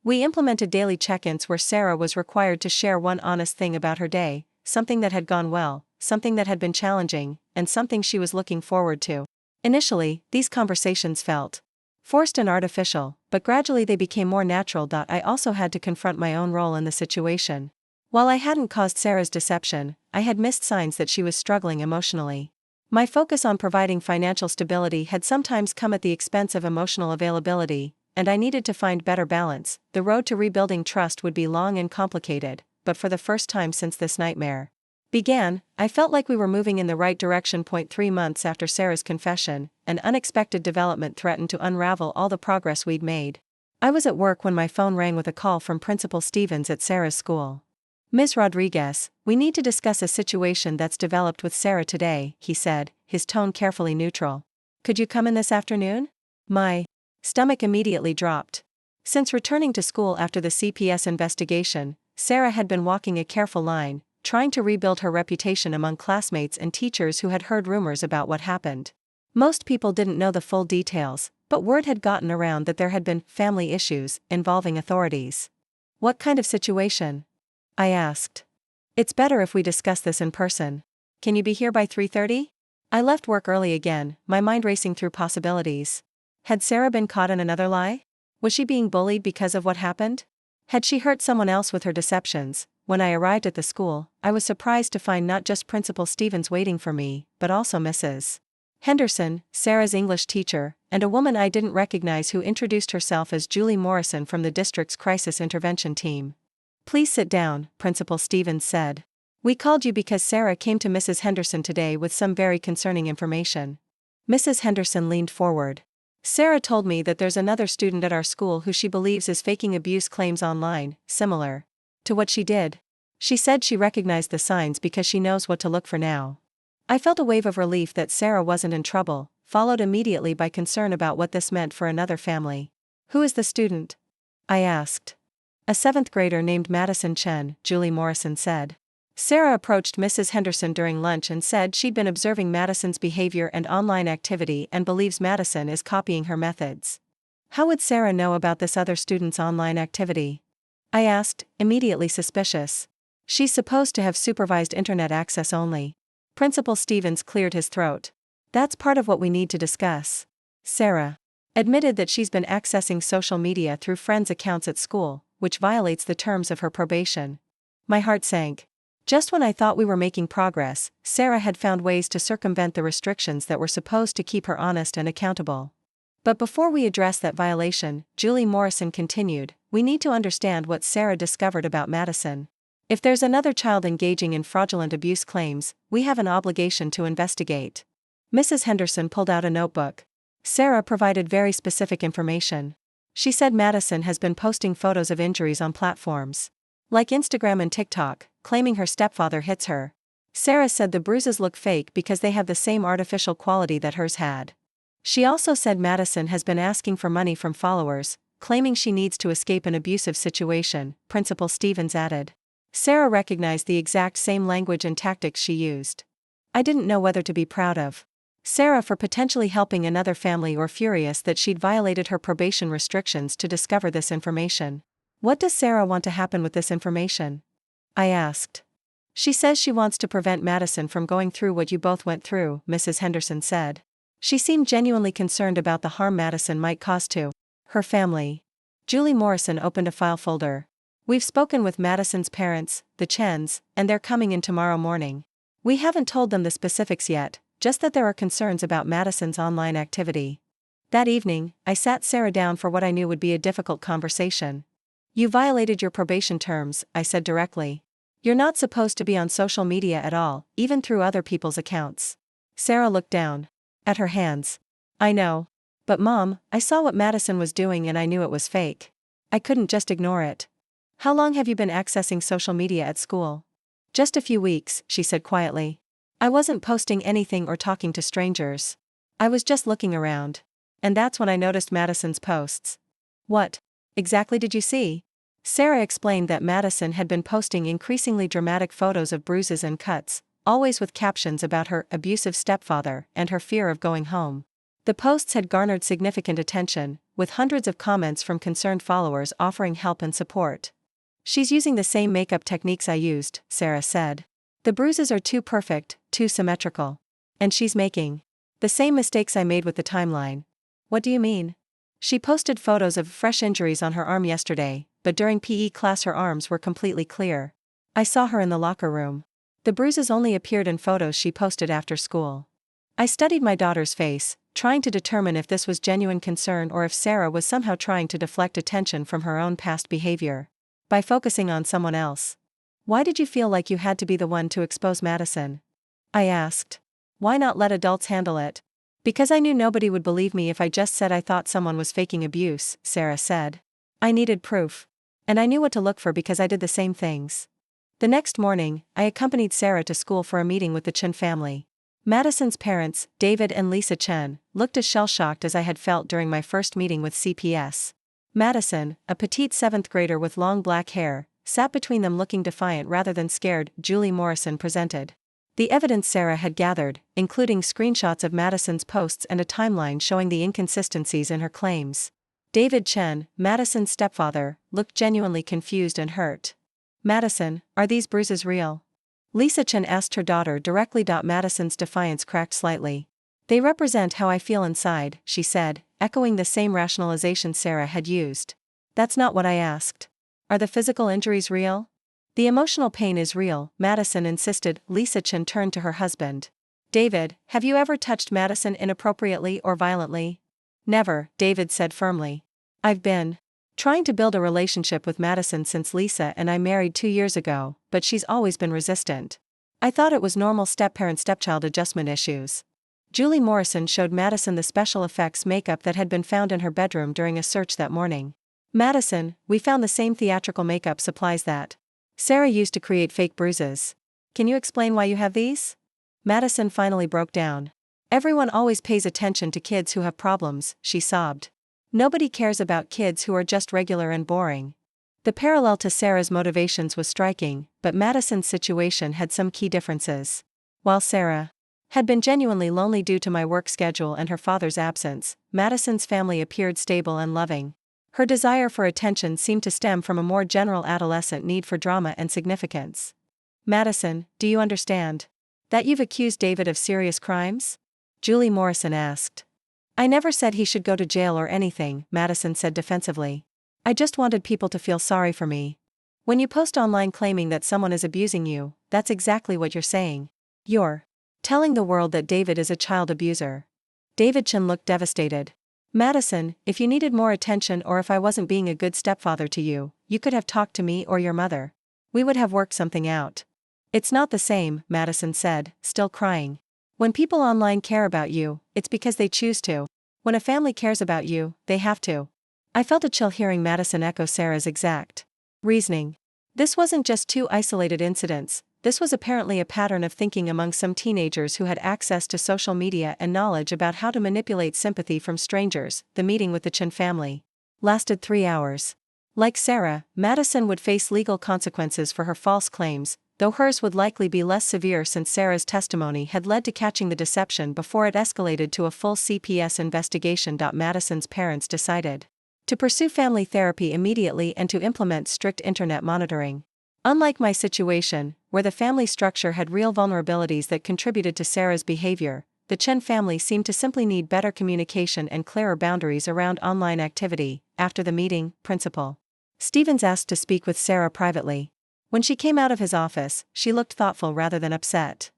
We implemented daily check-ins where Sarah was required to share one honest thing about her day, something that had gone well, something that had been challenging, and something she was looking forward to. Initially, these conversations felt forced and artificial, but gradually they became more natural. I also had to confront my own role in the situation. While I hadn't caused Sarah's deception, I had missed signs that she was struggling emotionally. My focus on providing financial stability had sometimes come at the expense of emotional availability, and I needed to find better balance. The road to rebuilding trust would be long and complicated, but for the first time since this nightmare began, I felt like we were moving in the right direction. 3 months after Sarah's confession, an unexpected development threatened to unravel all the progress we'd made. I was at work when my phone rang with a call from Principal Stevens at Sarah's school. Ms. Rodriguez, we need to discuss a situation that's developed with Sarah today, he said, his tone carefully neutral. Could you come in this afternoon? My stomach immediately dropped. Since returning to school after the CPS investigation, Sarah had been walking a careful line, trying to rebuild her reputation among classmates and teachers who had heard rumors about what happened. Most people didn't know the full details, but word had gotten around that there had been family issues involving authorities. What kind of situation? I asked. It's better if we discuss this in person. Can you be here by 3:30? I left work early again, my mind racing through possibilities. Had Sarah been caught in another lie? Was she being bullied because of what happened? Had she hurt someone else with her deceptions? When I arrived at the school, I was surprised to find not just Principal Stevens waiting for me, but also Mrs. Henderson, Sarah's English teacher, and a woman I didn't recognize who introduced herself as Julie Morrison from the district's crisis intervention team. "Please sit down," Principal Stevens said. "We called you because Sarah came to Mrs. Henderson today with some very concerning information." Mrs. Henderson leaned forward. "Sarah told me that there's another student at our school who she believes is faking abuse claims online, similar to what she did. She said she recognized the signs because she knows what to look for now." I felt a wave of relief that Sarah wasn't in trouble, followed immediately by concern about what this meant for another family. "Who is the student?" I asked. "A seventh grader named Madison Chen," Julie Morrison said. Sarah approached Mrs. Henderson during lunch and said she'd been observing Madison's behavior and online activity and believes Madison is copying her methods. "How would Sarah know about this other student's online activity?" I asked, immediately suspicious. "She's supposed to have supervised internet access only." Principal Stevens cleared his throat. "That's part of what we need to discuss." Sarah admitted that she's been accessing social media through friends' accounts at school, which violates the terms of her probation. My heart sank. Just when I thought we were making progress, Sarah had found ways to circumvent the restrictions that were supposed to keep her honest and accountable. But before we address that violation, Julie Morrison continued, "We need to understand what Sarah discovered about Madison. If there's another child engaging in fraudulent abuse claims, we have an obligation to investigate." Mrs. Henderson pulled out a notebook. Sarah provided very specific information. She said Madison has been posting photos of injuries on platforms like Instagram and TikTok, claiming her stepfather hits her. Sarah said the bruises look fake because they have the same artificial quality that hers had. She also said Madison has been asking for money from followers, claiming she needs to escape an abusive situation, Principal Stevens added. Sarah recognized the exact same language and tactics she used. I didn't know whether to be proud of Sarah for potentially helping another family or furious that she'd violated her probation restrictions to discover this information. "What does Sarah want to happen with this information?" I asked. "She says she wants to prevent Madison from going through what you both went through," Mrs. Henderson said. She seemed genuinely concerned about the harm Madison might cause to her family. Julie Morrison opened a file folder. "We've spoken with Madison's parents, the Chens, and they're coming in tomorrow morning. We haven't told them the specifics yet, just that there are concerns about Madison's online activity." That evening, I sat Sarah down for what I knew would be a difficult conversation. "You violated your probation terms," I said directly. "You're not supposed to be on social media at all, even through other people's accounts." Sarah looked down at her hands. "I know. But Mom, I saw what Madison was doing and I knew it was fake. I couldn't just ignore it." "How long have you been accessing social media at school?" "Just a few weeks," she said quietly. "I wasn't posting anything or talking to strangers. I was just looking around. And that's when I noticed Madison's posts." "What exactly did you see?" Sarah explained that Madison had been posting increasingly dramatic photos of bruises and cuts, always with captions about her abusive stepfather and her fear of going home. The posts had garnered significant attention, with hundreds of comments from concerned followers offering help and support. "She's using the same makeup techniques I used," Sarah said. "The bruises are too perfect, too symmetrical. And she's making the same mistakes I made with the timeline." "What do you mean?" "She posted photos of fresh injuries on her arm yesterday, but during PE class her arms were completely clear. I saw her in the locker room. The bruises only appeared in photos she posted after school." I studied my daughter's face, trying to determine if this was genuine concern or if Sarah was somehow trying to deflect attention from her own past behavior by focusing on someone else. "Why did you feel like you had to be the one to expose Madison?" I asked. "Why not let adults handle it?" "Because I knew nobody would believe me if I just said I thought someone was faking abuse," Sarah said. "I needed proof. And I knew what to look for because I did the same things." The next morning, I accompanied Sarah to school for a meeting with the Chen family. Madison's parents, David and Lisa Chen, looked as shell-shocked as I had felt during my first meeting with CPS. Madison, a petite seventh grader with long black hair, sat between them looking defiant rather than scared, Julie Morrison presented the evidence Sarah had gathered, including screenshots of Madison's posts and a timeline showing the inconsistencies in her claims. David Chen, Madison's stepfather, looked genuinely confused and hurt. "Madison, are these bruises real?" Lisa Chen asked her daughter directly. Madison's defiance cracked slightly. They represent how I feel inside, she said, echoing the same rationalization Sarah had used. That's not what I asked. Are the physical injuries real? The emotional pain is real, Madison insisted. Lisa Chen turned to her husband. David, have you ever touched Madison inappropriately or violently? Never, David said firmly. I've been trying to build a relationship with Madison since Lisa and I married 2 years ago, but she's always been resistant. I thought it was normal step-parent-stepchild adjustment issues. Julie Morrison showed Madison the special effects makeup that had been found in her bedroom during a search that morning. Madison, we found the same theatrical makeup supplies that Sarah used to create fake bruises. Can you explain why you have these? Madison finally broke down. Everyone always pays attention to kids who have problems, she sobbed. Nobody cares about kids who are just regular and boring. The parallel to Sarah's motivations was striking, but Madison's situation had some key differences. While Sarah had been genuinely lonely due to my work schedule and her father's absence, Madison's family appeared stable and loving. Her desire for attention seemed to stem from a more general adolescent need for drama and significance. Madison, do you understand that you've accused David of serious crimes? Julie Morrison asked. I never said he should go to jail or anything, Madison said defensively. I just wanted people to feel sorry for me. When you post online claiming that someone is abusing you, that's exactly what you're saying. You're telling the world that David is a child abuser. David Chen looked devastated. Madison, if you needed more attention or if I wasn't being a good stepfather to you, you could have talked to me or your mother. We would have worked something out. It's not the same, Madison said, still crying. When people online care about you, it's because they choose to. When a family cares about you, they have to. I felt a chill hearing Madison echo Sarah's exact reasoning. This wasn't just 2 isolated incidents, this was apparently a pattern of thinking among some teenagers who had access to social media and knowledge about how to manipulate sympathy from strangers. The meeting with the Chen family lasted 3 hours. Like Sarah, Madison would face legal consequences for her false claims, though hers would likely be less severe since Sarah's testimony had led to catching the deception before it escalated to a full CPS investigation. Madison's parents decided to pursue family therapy immediately and to implement strict internet monitoring. Unlike my situation, where the family structure had real vulnerabilities that contributed to Sarah's behavior, the Chen family seemed to simply need better communication and clearer boundaries around online activity. After the meeting, Principal Stevens asked to speak with Sarah privately. When she came out of his office, she looked thoughtful rather than upset.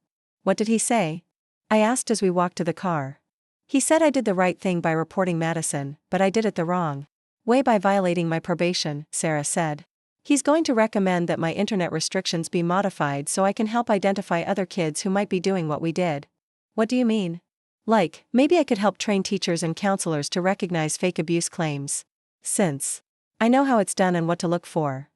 What did he say? I asked as we walked to the car. He said I did the right thing by reporting Madison, but I did it the wrong way by violating my probation, Sarah said. He's going to recommend that my internet restrictions be modified so I can help identify other kids who might be doing what we did. What do you mean? Like, maybe I could help train teachers and counselors to recognize fake abuse claims. Since I know how it's done and what to look for.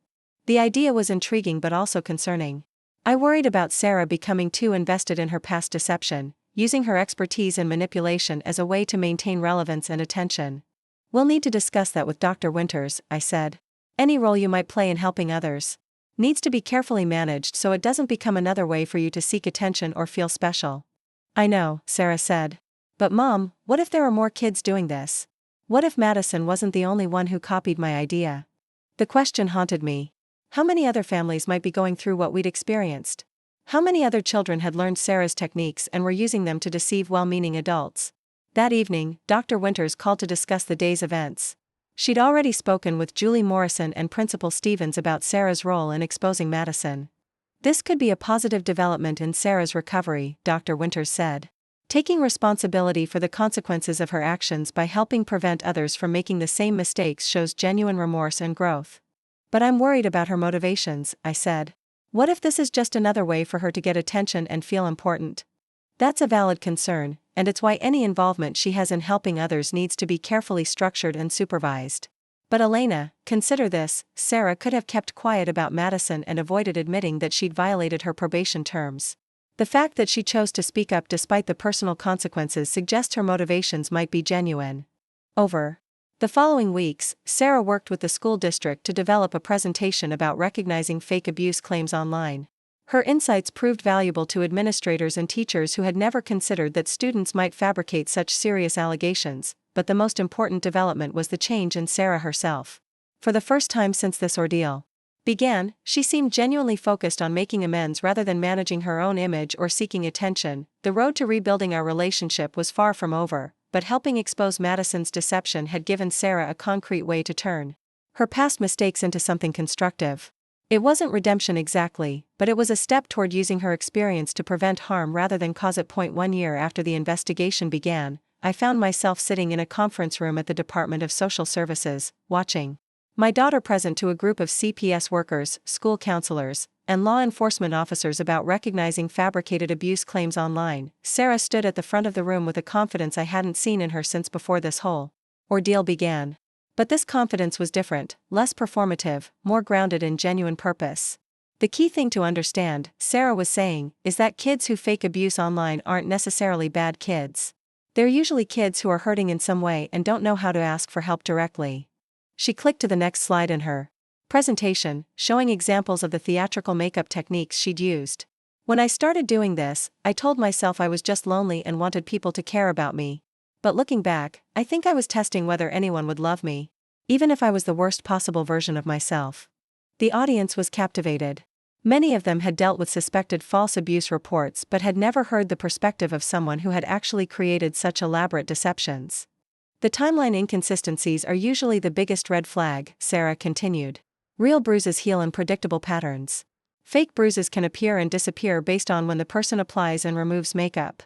The idea was intriguing but also concerning. I worried about Sarah becoming too invested in her past deception, using her expertise in manipulation as a way to maintain relevance and attention. We'll need to discuss that with Dr. Winters, I said. Any role you might play in helping others needs to be carefully managed so it doesn't become another way for you to seek attention or feel special. I know, Sarah said. But Mom, what if there are more kids doing this? What if Madison wasn't the only one who copied my idea? The question haunted me. How many other families might be going through what we'd experienced? How many other children had learned Sarah's techniques and were using them to deceive well-meaning adults? That evening, Dr. Winters called to discuss the day's events. She'd already spoken with Julie Morrison and Principal Stevens about Sarah's role in exposing Madison. This could be a positive development in Sarah's recovery, Dr. Winters said. Taking responsibility for the consequences of her actions by helping prevent others from making the same mistakes shows genuine remorse and growth. But I'm worried about her motivations, I said. What if this is just another way for her to get attention and feel important? That's a valid concern, and it's why any involvement she has in helping others needs to be carefully structured and supervised. But Elena, consider this, Sarah could have kept quiet about Madison and avoided admitting that she'd violated her probation terms. The fact that she chose to speak up despite the personal consequences suggests her motivations might be genuine. Over the following weeks, Sarah worked with the school district to develop a presentation about recognizing fake abuse claims online. Her insights proved valuable to administrators and teachers who had never considered that students might fabricate such serious allegations, but the most important development was the change in Sarah herself. For the first time since this ordeal began, she seemed genuinely focused on making amends rather than managing her own image or seeking attention. The road to rebuilding our relationship was far from over, but helping expose Madison's deception had given Sarah a concrete way to turn her past mistakes into something constructive. It wasn't redemption exactly, but it was a step toward using her experience to prevent harm rather than cause it. 1 year after the investigation began, I found myself sitting in a conference room at the Department of Social Services, watching my daughter present to a group of CPS workers, school counselors, and law enforcement officers about recognizing fabricated abuse claims online. Sarah stood at the front of the room with a confidence I hadn't seen in her since before this whole ordeal began. But this confidence was different, less performative, more grounded in genuine purpose. The key thing to understand, Sarah was saying, is that kids who fake abuse online aren't necessarily bad kids. They're usually kids who are hurting in some way and don't know how to ask for help directly. She clicked to the next slide in her presentation, showing examples of the theatrical makeup techniques she'd used. When I started doing this, I told myself I was just lonely and wanted people to care about me. But looking back, I think I was testing whether anyone would love me, even if I was the worst possible version of myself. The audience was captivated. Many of them had dealt with suspected false abuse reports but had never heard the perspective of someone who had actually created such elaborate deceptions. The timeline inconsistencies are usually the biggest red flag, Sarah continued. Real bruises heal in predictable patterns. Fake bruises can appear and disappear based on when the person applies and removes makeup.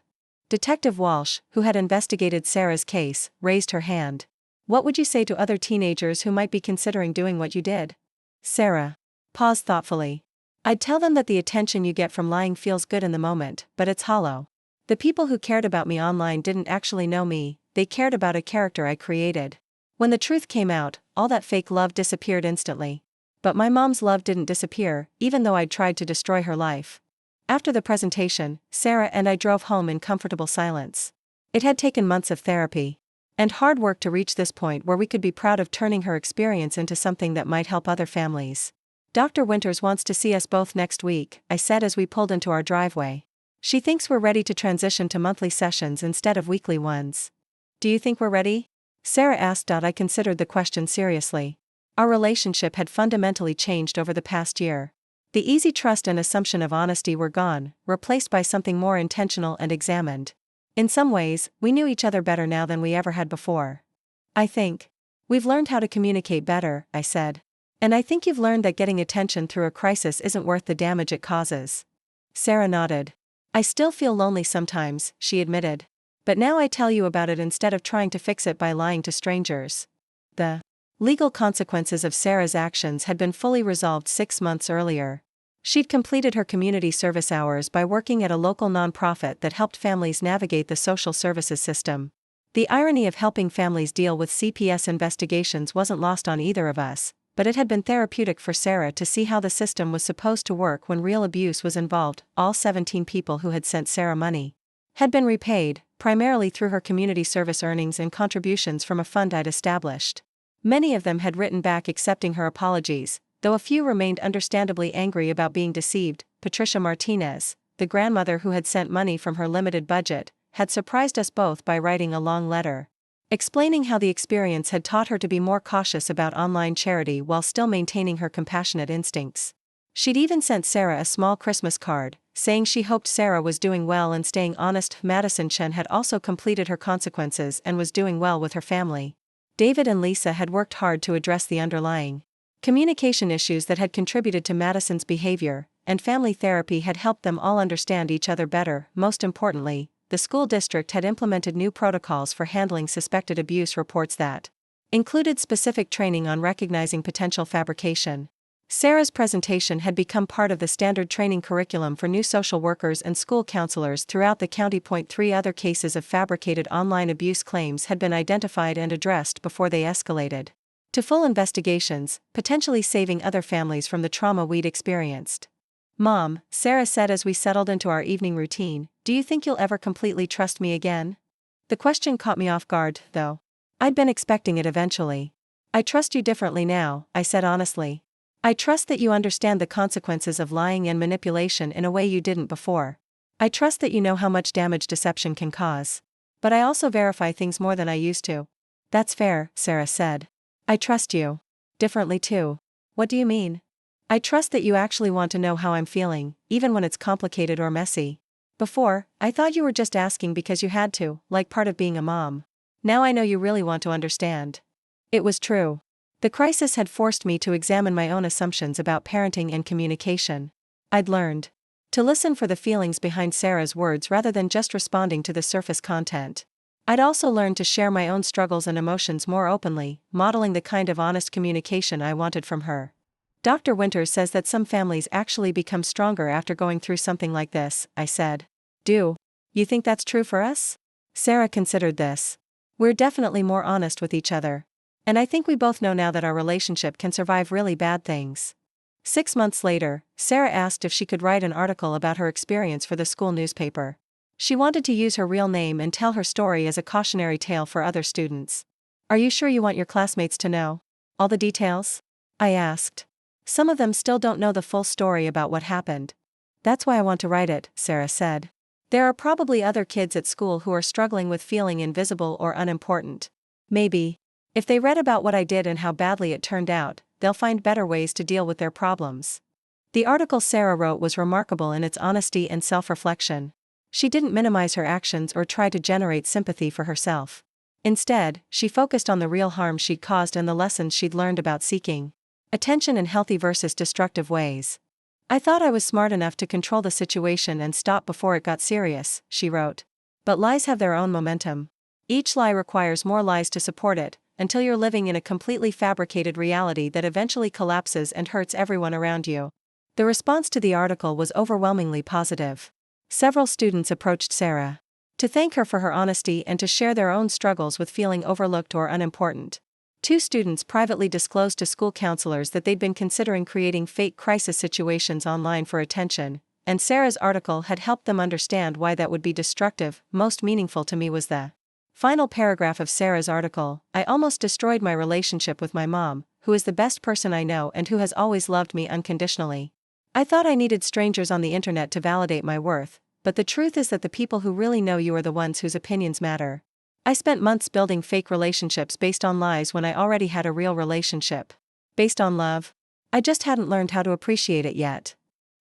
Detective Walsh, who had investigated Sarah's case, raised her hand. What would you say to other teenagers who might be considering doing what you did? Sarah paused thoughtfully. I'd tell them that the attention you get from lying feels good in the moment, but it's hollow. The people who cared about me online didn't actually know me, they cared about a character I created. When the truth came out, all that fake love disappeared instantly. But my mom's love didn't disappear, even though I'd tried to destroy her life. After the presentation, Sarah and I drove home in comfortable silence. It had taken months of therapy and hard work to reach this point where we could be proud of turning her experience into something that might help other families. Dr. Winters wants to see us both next week, I said as we pulled into our driveway. She thinks we're ready to transition to monthly sessions instead of weekly ones. Do you think we're ready? Sarah asked. I considered the question seriously. Our relationship had fundamentally changed over the past year. The easy trust and assumption of honesty were gone, replaced by something more intentional and examined. In some ways, we knew each other better now than we ever had before. I think we've learned how to communicate better, I said. And I think you've learned that getting attention through a crisis isn't worth the damage it causes. Sarah nodded. I still feel lonely sometimes, she admitted. But now I tell you about it instead of trying to fix it by lying to strangers. The legal consequences of Sarah's actions had been fully resolved 6 months earlier. She'd completed her community service hours by working at a local nonprofit that helped families navigate the social services system. The irony of helping families deal with CPS investigations wasn't lost on either of us, but it had been therapeutic for Sarah to see how the system was supposed to work when real abuse was involved. All 17 people who had sent Sarah money had been repaid, primarily through her community service earnings and contributions from a fund I'd established. Many of them had written back accepting her apologies, though a few remained understandably angry about being deceived. Patricia Martinez, the grandmother who had sent money from her limited budget, had surprised us both by writing a long letter explaining how the experience had taught her to be more cautious about online charity while still maintaining her compassionate instincts. She'd even sent Sarah a small Christmas card, saying she hoped Sarah was doing well and staying honest. Madison Chen had also completed her consequences and was doing well with her family. David and Lisa had worked hard to address the underlying communication issues that had contributed to Madison's behavior, and family therapy had helped them all understand each other better. Most importantly, the school district had implemented new protocols for handling suspected abuse reports that included specific training on recognizing potential fabrication. Sarah's presentation had become part of the standard training curriculum for new social workers and school counselors throughout the county. 3 other cases of fabricated online abuse claims had been identified and addressed before they escalated to full investigations, potentially saving other families from the trauma we'd experienced. Mom, Sarah said as we settled into our evening routine, do you think you'll ever completely trust me again? The question caught me off guard, though. I'd been expecting it eventually. I trust you differently now, I said honestly. I trust that you understand the consequences of lying and manipulation in a way you didn't before. I trust that you know how much damage deception can cause. But I also verify things more than I used to. That's fair, Sarah said. I trust you differently too. What do you mean? I trust that you actually want to know how I'm feeling, even when it's complicated or messy. Before, I thought you were just asking because you had to, like part of being a mom. Now I know you really want to understand." It was true. The crisis had forced me to examine my own assumptions about parenting and communication. I'd learned to listen for the feelings behind Sarah's words rather than just responding to the surface content. I'd also learned to share my own struggles and emotions more openly, modeling the kind of honest communication I wanted from her. "Dr. Winters says that some families actually become stronger after going through something like this," I said. "Do you think that's true for us?" Sarah considered this. "We're definitely more honest with each other. And I think we both know now that our relationship can survive really bad things." 6 months later, Sarah asked if she could write an article about her experience for the school newspaper. She wanted to use her real name and tell her story as a cautionary tale for other students. "Are you sure you want your classmates to know all the details?" I asked. "Some of them still don't know the full story about what happened." "That's why I want to write it," Sarah said. "There are probably other kids at school who are struggling with feeling invisible or unimportant. Maybe, if they read about what I did and how badly it turned out, they'll find better ways to deal with their problems." The article Sarah wrote was remarkable in its honesty and self-reflection. She didn't minimize her actions or try to generate sympathy for herself. Instead, she focused on the real harm she'd caused and the lessons she'd learned about seeking attention in healthy versus destructive ways. "I thought I was smart enough to control the situation and stop before it got serious," she wrote. "But lies have their own momentum. Each lie requires more lies to support it, until you're living in a completely fabricated reality that eventually collapses and hurts everyone around you." The response to the article was overwhelmingly positive. Several students approached Sarah to thank her for her honesty and to share their own struggles with feeling overlooked or unimportant. 2 students privately disclosed to school counselors that they'd been considering creating fake crisis situations online for attention, and Sarah's article had helped them understand why that would be destructive. Most meaningful to me was the final paragraph of Sarah's article. "I almost destroyed my relationship with my mom, who is the best person I know and who has always loved me unconditionally. I thought I needed strangers on the internet to validate my worth, but the truth is that the people who really know you are the ones whose opinions matter. I spent months building fake relationships based on lies when I already had a real relationship based on love. I just hadn't learned how to appreciate it yet."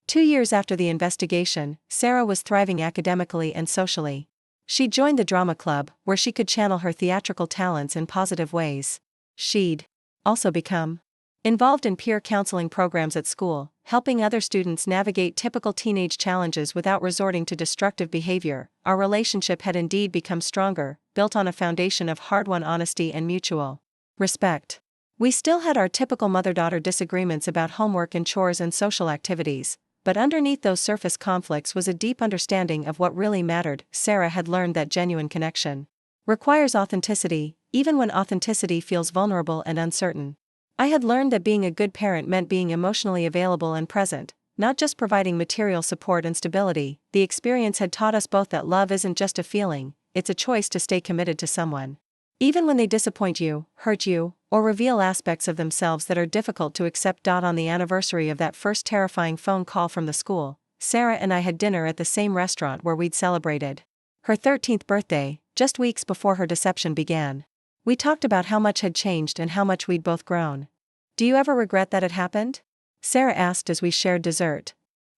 2 years after the investigation, Sarah was thriving academically and socially. She joined the drama club, where she could channel her theatrical talents in positive ways. She'd also become involved in peer counseling programs at school, helping other students navigate typical teenage challenges without resorting to destructive behavior. Our relationship had indeed become stronger, built on a foundation of hard-won honesty and mutual respect. We still had our typical mother-daughter disagreements about homework and chores and social activities, but underneath those surface conflicts was a deep understanding of what really mattered. Sarah had learned that genuine connection requires authenticity, even when authenticity feels vulnerable and uncertain. I had learned that being a good parent meant being emotionally available and present, not just providing material support and stability. The experience had taught us both that love isn't just a feeling, it's a choice to stay committed to someone, even when they disappoint you, hurt you, or reveal aspects of themselves that are difficult to accept. On the anniversary of that first terrifying phone call from the school, Sarah and I had dinner at the same restaurant where we'd celebrated her 13th birthday, just weeks before her deception began. We talked about how much had changed and how much we'd both grown. "Do you ever regret that it happened?" Sarah asked as we shared dessert.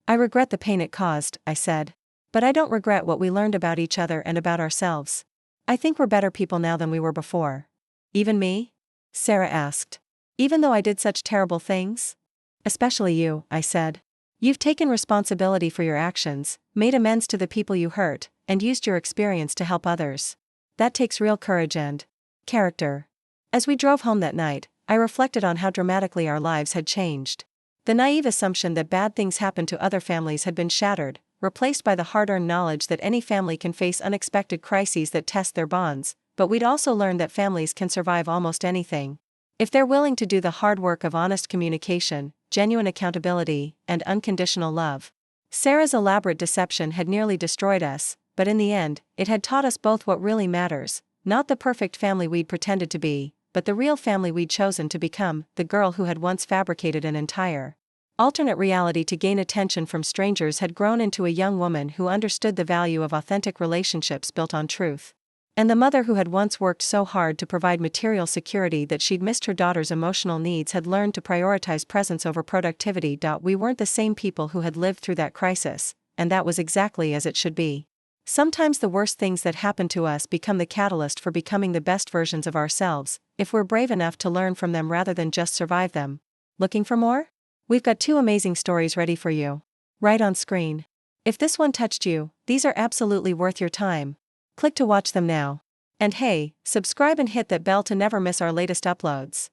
"I regret the pain it caused," I said. "But I don't regret what we learned about each other and about ourselves. I think we're better people now than we were before." "Even me?" Sarah asked. "Even though I did such terrible things?" "Especially you," I said. "You've taken responsibility for your actions, made amends to the people you hurt, and used your experience to help others. That takes real courage and character." As we drove home that night, I reflected on how dramatically our lives had changed. The naive assumption that bad things happen to other families had been shattered, replaced by the hard-earned knowledge that any family can face unexpected crises that test their bonds, but we'd also learned that families can survive almost anything if they're willing to do the hard work of honest communication, genuine accountability, and unconditional love. Sarah's elaborate deception had nearly destroyed us, but in the end, it had taught us both what really matters: not the perfect family we'd pretended to be, but the real family we'd chosen to become. The girl who had once fabricated an entire alternate reality to gain attention from strangers had grown into a young woman who understood the value of authentic relationships built on truth. And the mother who had once worked so hard to provide material security that she'd missed her daughter's emotional needs had learned to prioritize presence over productivity. We weren't the same people who had lived through that crisis, and that was exactly as it should be. Sometimes the worst things that happen to us become the catalyst for becoming the best versions of ourselves, if we're brave enough to learn from them rather than just survive them. Looking for more? We've got 2 amazing stories ready for you. Right on screen. If this one touched you, these are absolutely worth your time. Click to watch them now. And hey, subscribe and hit that bell to never miss our latest uploads.